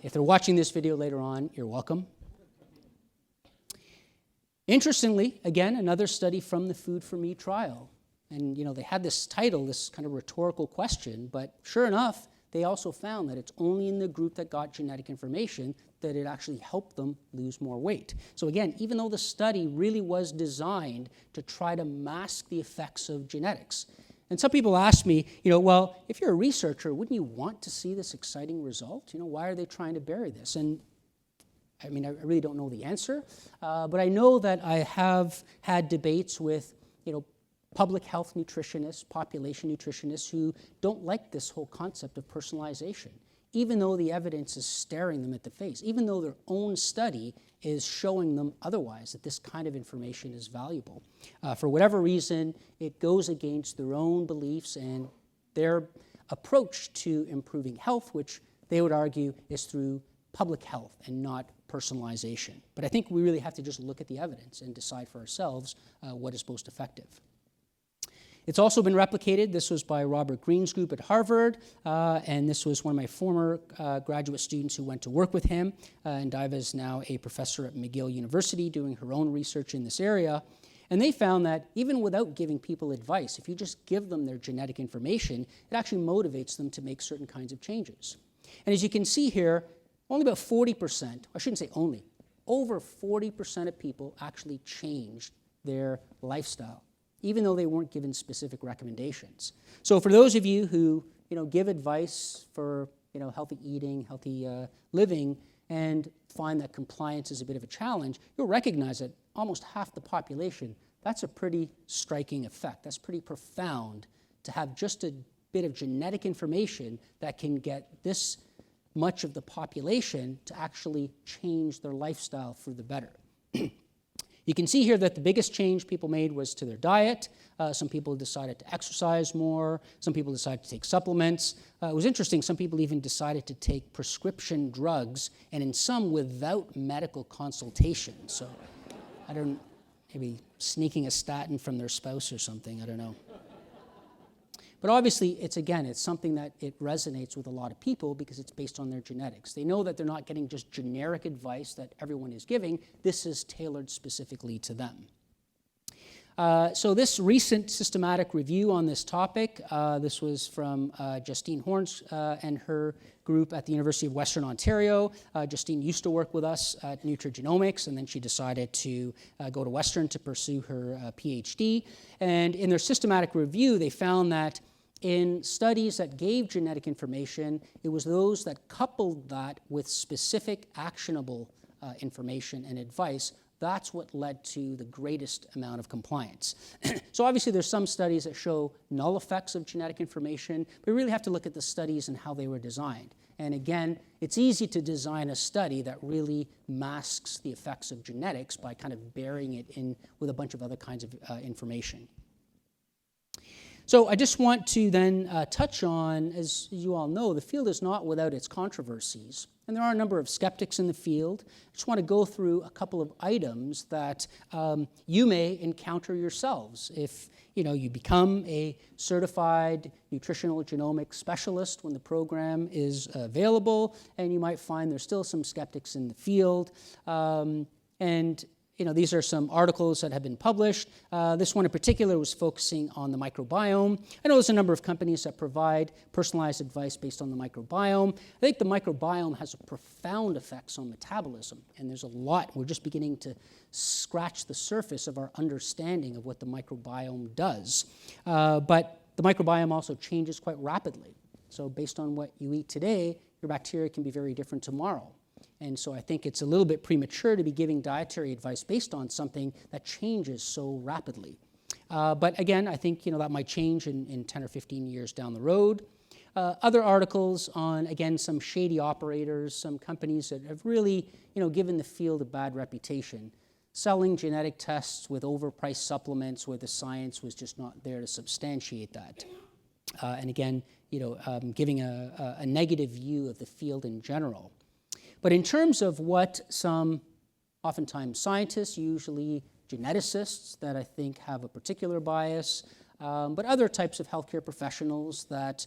if they're watching this video later on, you're welcome. Interestingly, again, another study from the Food for Me trial. And, they had this title, this kind of rhetorical question, but sure enough, they also found that it's only in the group that got genetic information that it actually helped them lose more weight. So again, even though the study really was designed to try to mask the effects of genetics, and some people ask me, well, if you're a researcher, wouldn't you want to see this exciting result? Why are they trying to bury this? And I really don't know the answer, but I know that I have had debates with, public health nutritionists, population nutritionists who don't like this whole concept of personalization, even though the evidence is staring them at the face, even though their own study is showing them otherwise, that this kind of information is valuable. For whatever reason, it goes against their own beliefs and their approach to improving health, which they would argue is through public health and not personalization. But I think we really have to just look at the evidence and decide for ourselves what is most effective. It's also been replicated. This was by Robert Green's group at Harvard, and this was one of my former graduate students who went to work with him. And Diva is now a professor at McGill University doing her own research in this area. And they found that even without giving people advice, if you just give them their genetic information, it actually motivates them to make certain kinds of changes. And as you can see here, only about 40%, I shouldn't say only, over 40% of people actually changed their lifestyle, even though they weren't given specific recommendations. So for those of you who give advice for healthy eating, healthy living, and find that compliance is a bit of a challenge, you'll recognize that almost half the population, that's a pretty striking effect. That's pretty profound to have just a bit of genetic information that can get this much of the population to actually change their lifestyle for the better. You can see here that the biggest change people made was to their diet. Some people decided to exercise more. Some people decided to take supplements. It was interesting, some people even decided to take prescription drugs, and in some without medical consultation. So maybe sneaking a statin from their spouse or something, I don't know. But obviously, it's something that it resonates with a lot of people because it's based on their genetics. They know that they're not getting just generic advice that everyone is giving. This is tailored specifically to them. So this recent systematic review on this topic, this was from Justine Horns and her group at the University of Western Ontario. Justine used to work with us at nutrigenomics, and then she decided to go to Western to pursue her PhD. And in their systematic review, they found that in studies that gave genetic information, it was those that coupled that with specific actionable information and advice, that's what led to the greatest amount of compliance. So obviously there's some studies that show null effects of genetic information, but we really have to look at the studies and how they were designed. And again, it's easy to design a study that really masks the effects of genetics by kind of burying it in with a bunch of other kinds of information. So I just want to then touch on, as you all know, the field is not without its controversies. And there are a number of skeptics in the field. I just want to go through a couple of items that you may encounter yourselves if you become a certified nutritional genomics specialist when the program is available, and you might find there's still some skeptics in the field. These are some articles that have been published. This one in particular was focusing on the microbiome. I know there's a number of companies that provide personalized advice based on the microbiome. I think the microbiome has profound effects on metabolism, and there's a lot. We're just beginning to scratch the surface of our understanding of what the microbiome does. But the microbiome also changes quite rapidly. So based on what you eat today, your bacteria can be very different tomorrow. And so I think it's a little bit premature to be giving dietary advice based on something that changes so rapidly. But again, I think that might change in 10 or 15 years down the road. Other articles on, again, some shady operators, some companies that have really given the field a bad reputation, selling genetic tests with overpriced supplements where the science was just not there to substantiate that. And again, giving a negative view of the field in general. But in terms of what some, oftentimes scientists, usually geneticists that I think have a particular bias, but other types of healthcare professionals that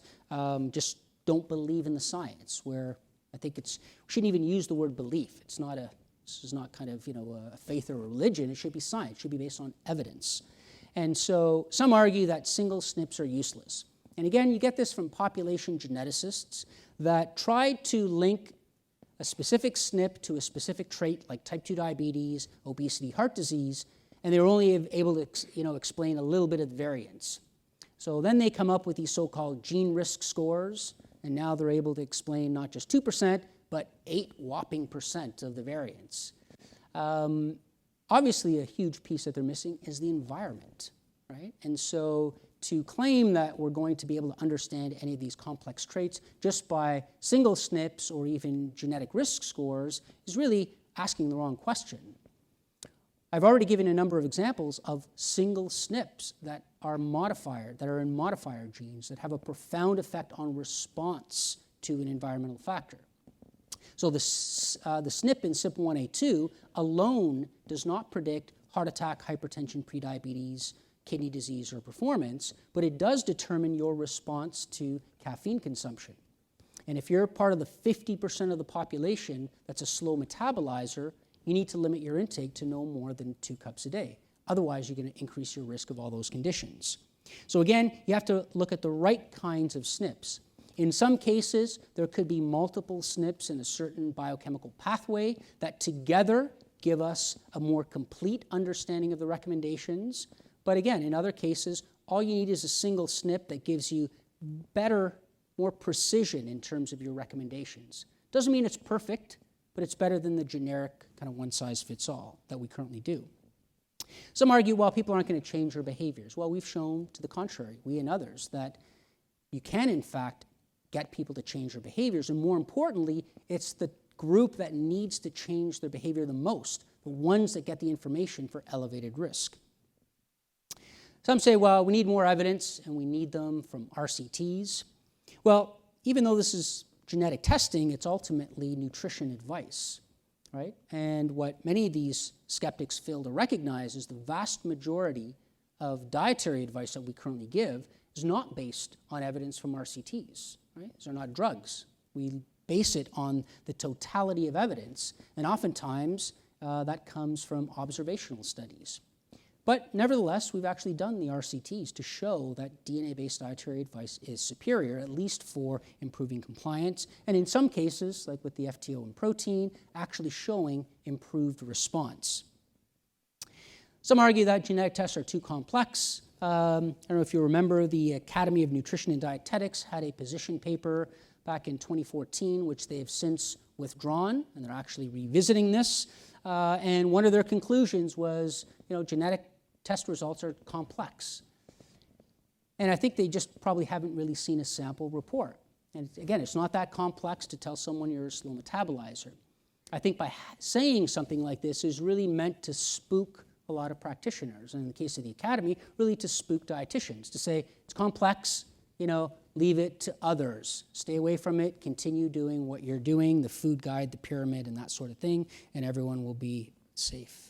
just don't believe in the science, where I think we shouldn't even use the word belief. This is not kind of a faith or a religion. It should be science. It should be based on evidence. And so some argue that single SNPs are useless. And again, you get this from population geneticists that try to link a specific SNP to a specific trait like type 2 diabetes, obesity, heart disease, and they're only able to explain a little bit of the variance. So then they come up with these so-called gene risk scores, and now they're able to explain not just 2%, but 8 whopping % of the variance. Obviously, a huge piece that they're missing is the environment, right? And so to claim that we're going to be able to understand any of these complex traits just by single SNPs or even genetic risk scores is really asking the wrong question. I've already given a number of examples of single SNPs that are in modifier genes that have a profound effect on response to an environmental factor. So the SNP in CYP1A2 alone does not predict heart attack, hypertension, prediabetes, kidney disease, or performance, but it does determine your response to caffeine consumption. And if you're part of the 50% of the population that's a slow metabolizer, you need to limit your intake to no more than 2 cups a day. Otherwise, you're going to increase your risk of all those conditions. So again, you have to look at the right kinds of SNPs. In some cases, there could be multiple SNPs in a certain biochemical pathway that together give us a more complete understanding of the recommendations. But again, in other cases, all you need is a single SNP that gives you better, more precision in terms of your recommendations. Doesn't mean it's perfect, but it's better than the generic kind of one-size-fits-all that we currently do. Some argue, well, people aren't going to change their behaviors. Well, we've shown to the contrary, we and others, that you can, in fact, get people to change their behaviors. And more importantly, it's the group that needs to change their behavior the most, the ones that get the information for elevated risk. Some say, well, we need more evidence, and we need them from RCTs. Well, even though this is genetic testing, it's ultimately nutrition advice, right? And what many of these skeptics fail to recognize is the vast majority of dietary advice that we currently give is not based on evidence from RCTs, right? These are not drugs. We base it on the totality of evidence, and oftentimes that comes from observational studies. But nevertheless, we've actually done the RCTs to show that DNA-based dietary advice is superior, at least for improving compliance, and in some cases, like with the FTO and protein, actually showing improved response. Some argue that genetic tests are too complex. I don't know if you remember, the Academy of Nutrition and Dietetics had a position paper back in 2014, which they have since withdrawn, and they're actually revisiting this. And one of their conclusions was, genetic test results are complex. And I think they just probably haven't really seen a sample report. And again, it's not that complex to tell someone you're a slow metabolizer. I think by saying something like this is really meant to spook a lot of practitioners, and in the case of the Academy, really to spook dietitians, to say it's complex, leave it to others. Stay away from it, continue doing what you're doing, the food guide, the pyramid, and that sort of thing, and everyone will be safe.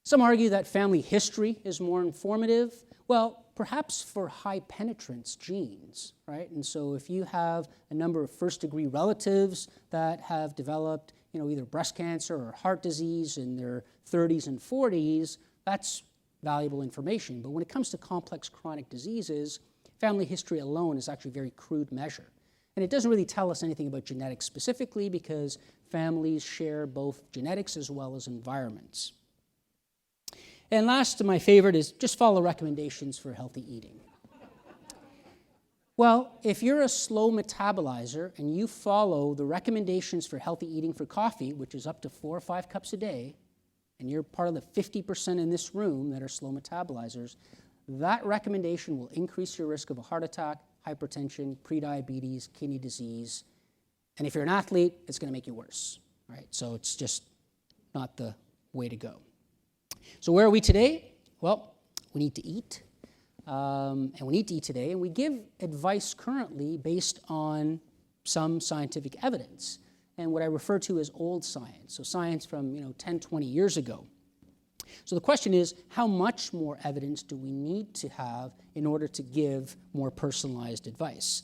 Some argue that family history is more informative. Well, perhaps for high penetrance genes, right? And so if you have a number of first-degree relatives that have developed, either breast cancer or heart disease in their 30s and 40s, that's valuable information. But when it comes to complex chronic diseases, family history alone is actually a very crude measure. And it doesn't really tell us anything about genetics specifically because families share both genetics as well as environments. And last, my favorite is just follow recommendations for healthy eating. Well, if you're a slow metabolizer and you follow the recommendations for healthy eating for coffee, which is up to 4 or 5 cups a day, and you're part of the 50% in this room that are slow metabolizers, that recommendation will increase your risk of a heart attack, hypertension, prediabetes, kidney disease, and if you're an athlete, it's going to make you worse, right? So it's just not the way to go. So where are we today? Well, we need to eat, and we need to eat today, and we give advice currently based on some scientific evidence, and what I refer to as old science, so science from 10, 20 years ago. So the question is, how much more evidence do we need to have in order to give more personalized advice?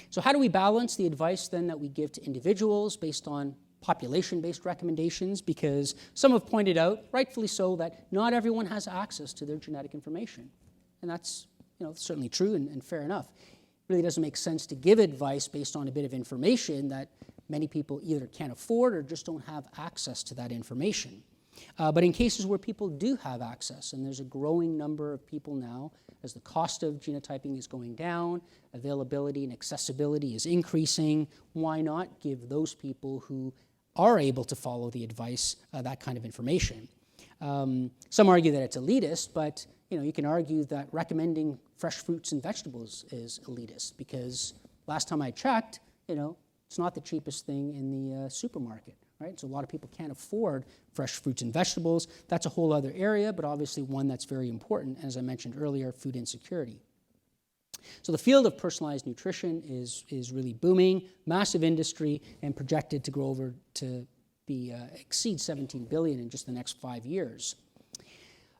So how do we balance the advice then that we give to individuals based on population-based recommendations? Because some have pointed out, rightfully so, that not everyone has access to their genetic information. And that's certainly true and fair enough. It really doesn't make sense to give advice based on a bit of information that many people either can't afford or just don't have access to that information. But in cases where people do have access, and there's a growing number of people now, as the cost of genotyping is going down, availability and accessibility is increasing, why not give those people who are able to follow the advice that kind of information? Some argue that it's elitist, but you can argue that recommending fresh fruits and vegetables is elitist because last time I checked, it's not the cheapest thing in the supermarket. Right? So a lot of people can't afford fresh fruits and vegetables. That's a whole other area, but obviously one that's very important, as I mentioned earlier, food insecurity. So the field of personalized nutrition is really booming, massive industry, and projected to grow over to exceed $17 billion in just the next 5 years.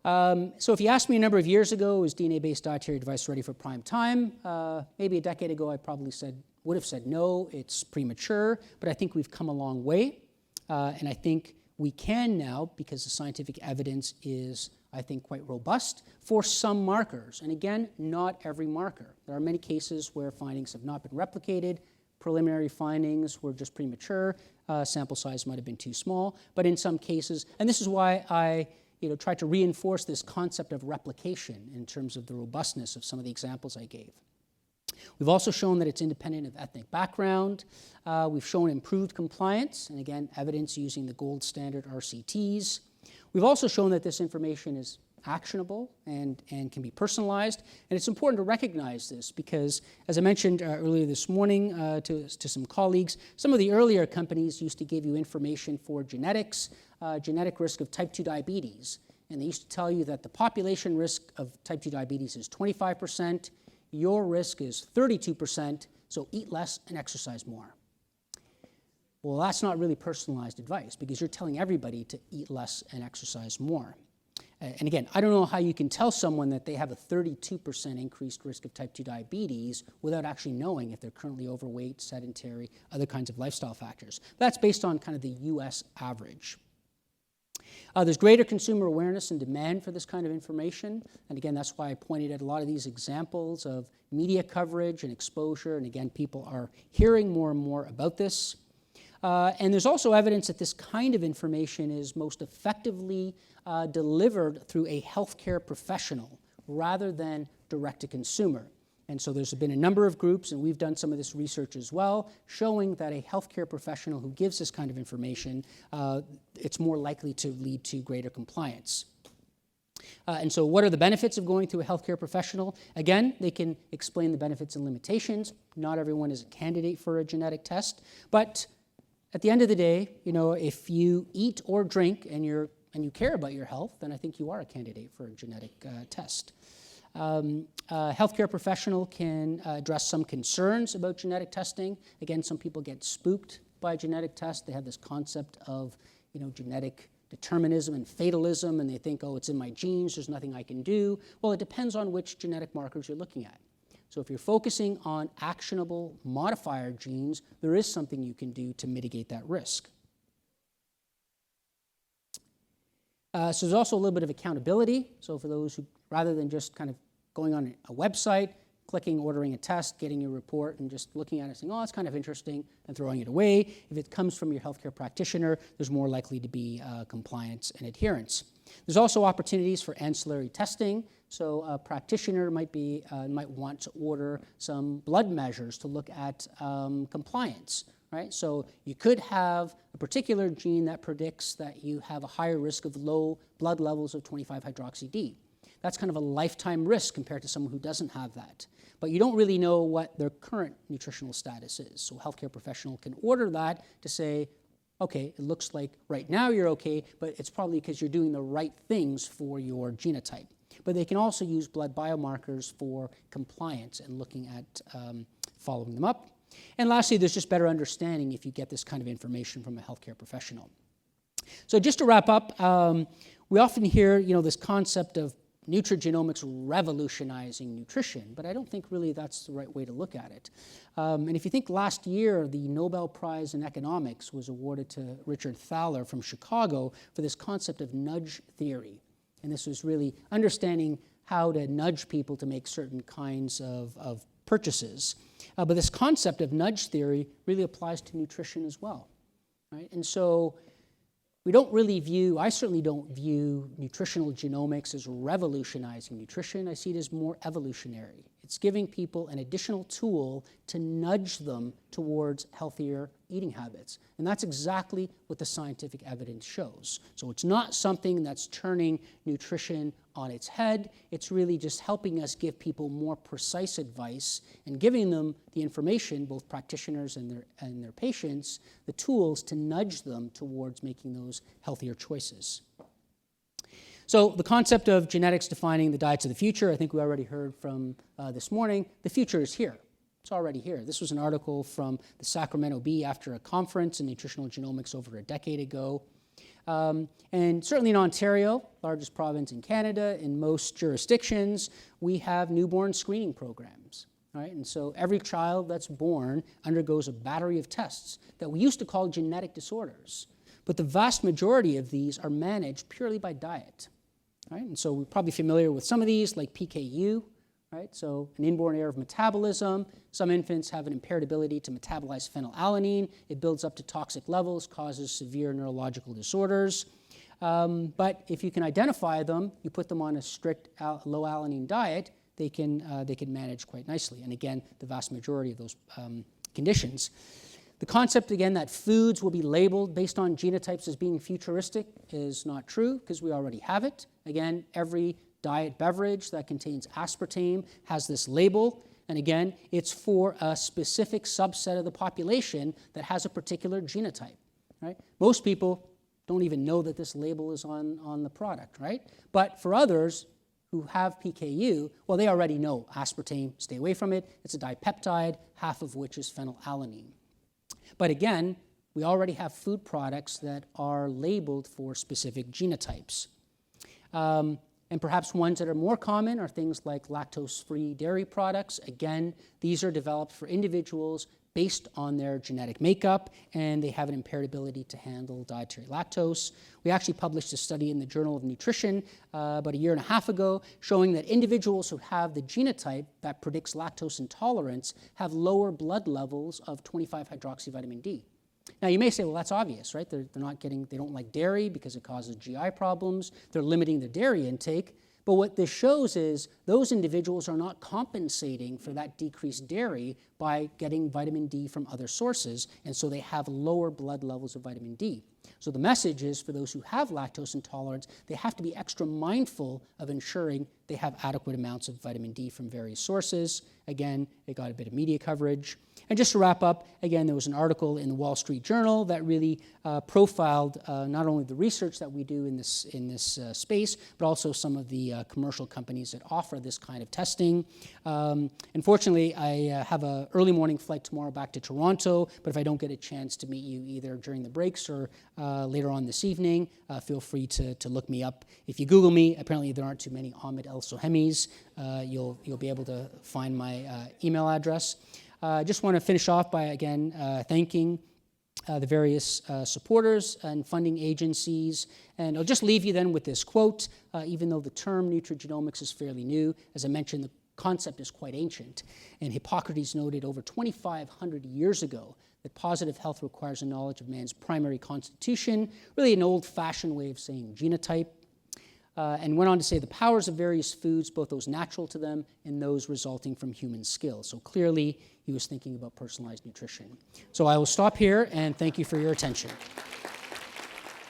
So if you asked me a number of years ago, is DNA-based dietary advice ready for prime time? Maybe a decade ago, I probably would have said no, it's premature, but I think we've come a long way. And I think we can now, because the scientific evidence is, I think, quite robust, for some markers. And again, not every marker. There are many cases where findings have not been replicated. Preliminary findings were just premature. Sample size might have been too small. But in some cases, and this is why I tried to reinforce this concept of replication in terms of the robustness of some of the examples I gave. We've also shown that it's independent of ethnic background. We've shown improved compliance, and again, evidence using the gold standard RCTs. We've also shown that this information is actionable and can be personalized, and it's important to recognize this because, as I mentioned earlier this morning to some colleagues, some of the earlier companies used to give you information for genetics, genetic risk of type 2 diabetes, and they used to tell you that the population risk of type 2 diabetes is 25%, your risk is 32%, so eat less and exercise more. Well, that's not really personalized advice because you're telling everybody to eat less and exercise more. And again, I don't know how you can tell someone that they have a 32% increased risk of type 2 diabetes without actually knowing if they're currently overweight, sedentary, other kinds of lifestyle factors. That's based on kind of the US average. There's greater consumer awareness and demand for this kind of information. And again, that's why I pointed at a lot of these examples of media coverage and exposure. And again, people are hearing more and more about this. And there's also evidence that this kind of information is most effectively delivered through a healthcare professional rather than direct to consumer. And so there's been a number of groups, and we've done some of this research as well, showing that a healthcare professional who gives this kind of information, it's more likely to lead to greater compliance. And so what are the benefits of going to a healthcare professional? Again, they can explain the benefits and limitations. Not everyone is a candidate for a genetic test. But at the end of the day, if you eat or drink and you care about your health, then I think you are a candidate for a genetic test. A healthcare professional can address some concerns about genetic testing. Again, some people get spooked by a genetic test. They have this concept of, genetic determinism and fatalism, and they think, oh, it's in my genes, there's nothing I can do. Well, it depends on which genetic markers you're looking at. So if you're focusing on actionable modifier genes, there is something you can do to mitigate that risk. So there's also a little bit of accountability. So for those who, rather than just kind of going on a website, clicking, ordering a test, getting your report, and just looking at it and saying, oh, it's kind of interesting, and throwing it away. If it comes from your healthcare practitioner, there's more likely to be compliance and adherence. There's also opportunities for ancillary testing. So a practitioner might want to order some blood measures to look at compliance, right? So you could have a particular gene that predicts that you have a higher risk of low blood levels of 25-hydroxy-D. That's kind of a lifetime risk compared to someone who doesn't have that. But you don't really know what their current nutritional status is. So a healthcare professional can order that to say, okay, it looks like right now you're okay, but it's probably because you're doing the right things for your genotype. But they can also use blood biomarkers for compliance and looking at following them up. And lastly, there's just better understanding if you get this kind of information from a healthcare professional. So just to wrap up, we often hear, this concept of nutrigenomics revolutionizing nutrition, but I don't think really that's the right way to look at it. And if you think last year, the Nobel Prize in Economics was awarded to Richard Thaler from Chicago for this concept of nudge theory. And this was really understanding how to nudge people to make certain kinds of purchases. But this concept of nudge theory really applies to nutrition as well, right? And so I certainly don't view nutritional genomics as revolutionizing nutrition. I see it as more evolutionary. It's giving people an additional tool to nudge them towards healthier eating habits. And that's exactly what the scientific evidence shows. So it's not something that's turning nutrition on its head. It's really just helping us give people more precise advice and giving them the information, both practitioners and their patients, the tools to nudge them towards making those healthier choices. So the concept of genetics defining the diets of the future, I think we already heard from this morning. The future is here. It's already here. This was an article from the Sacramento Bee after a conference in nutritional genomics over a decade ago. And certainly in Ontario, largest province in Canada, in most jurisdictions, we have newborn screening programs. Right? And so every child that's born undergoes a battery of tests that we used to call genetic disorders. But the vast majority of these are managed purely by diet. Right? And so we're probably familiar with some of these, like PKU, right? So an inborn error of metabolism. Some infants have an impaired ability to metabolize phenylalanine. It builds up to toxic levels, causes severe neurological disorders. But if you can identify them, you put them on a strict low-alanine diet, they can manage quite nicely. And again, the vast majority of those conditions. The concept, again, that foods will be labeled based on genotypes as being futuristic is not true because we already have it. Again, every diet beverage that contains aspartame has this label. And again, it's for a specific subset of the population that has a particular genotype. Right? Most people don't even know that this label is on the product, right? But for others who have PKU, well, they already know aspartame, stay away from it. It's a dipeptide, half of which is phenylalanine. But again, we already have food products that are labeled for specific genotypes. And perhaps ones that are more common are things like lactose-free dairy products. Again, these are developed for individuals based on their genetic makeup, and they have an impaired ability to handle dietary lactose. We actually published a study in the Journal of Nutrition about a year and a half ago showing that individuals who have the genotype that predicts lactose intolerance have lower blood levels of 25-hydroxyvitamin D. Now, you may say, well, that's obvious, right? They don't like dairy because it causes GI problems. They're limiting their dairy intake. But what this shows is those individuals are not compensating for that decreased dairy by getting vitamin D from other sources, and so they have lower blood levels of vitamin D. So the message is for those who have lactose intolerance, they have to be extra mindful of ensuring they have adequate amounts of vitamin D from various sources. Again, it got a bit of media coverage. And just to wrap up, again, there was an article in the Wall Street Journal that really profiled not only the research that we do in this space, but also some of the commercial companies that offer this kind of testing. Unfortunately, I have an early morning flight tomorrow back to Toronto, but if I don't get a chance to meet you either during the breaks or later on this evening, feel free to look me up. If you Google me, apparently there aren't too many Ahmed El-Sohemys. You'll be able to find my email address. I just want to finish off by, again, thanking the various supporters and funding agencies. And I'll just leave you then with this quote. Even though the term nutrigenomics is fairly new, as I mentioned, the concept is quite ancient. And Hippocrates noted over 2,500 years ago that positive health requires a knowledge of man's primary constitution, really an old-fashioned way of saying genotype. And went on to say the powers of various foods, both those natural to them and those resulting from human skill. So clearly, he was thinking about personalized nutrition. So I will stop here, and thank you for your attention.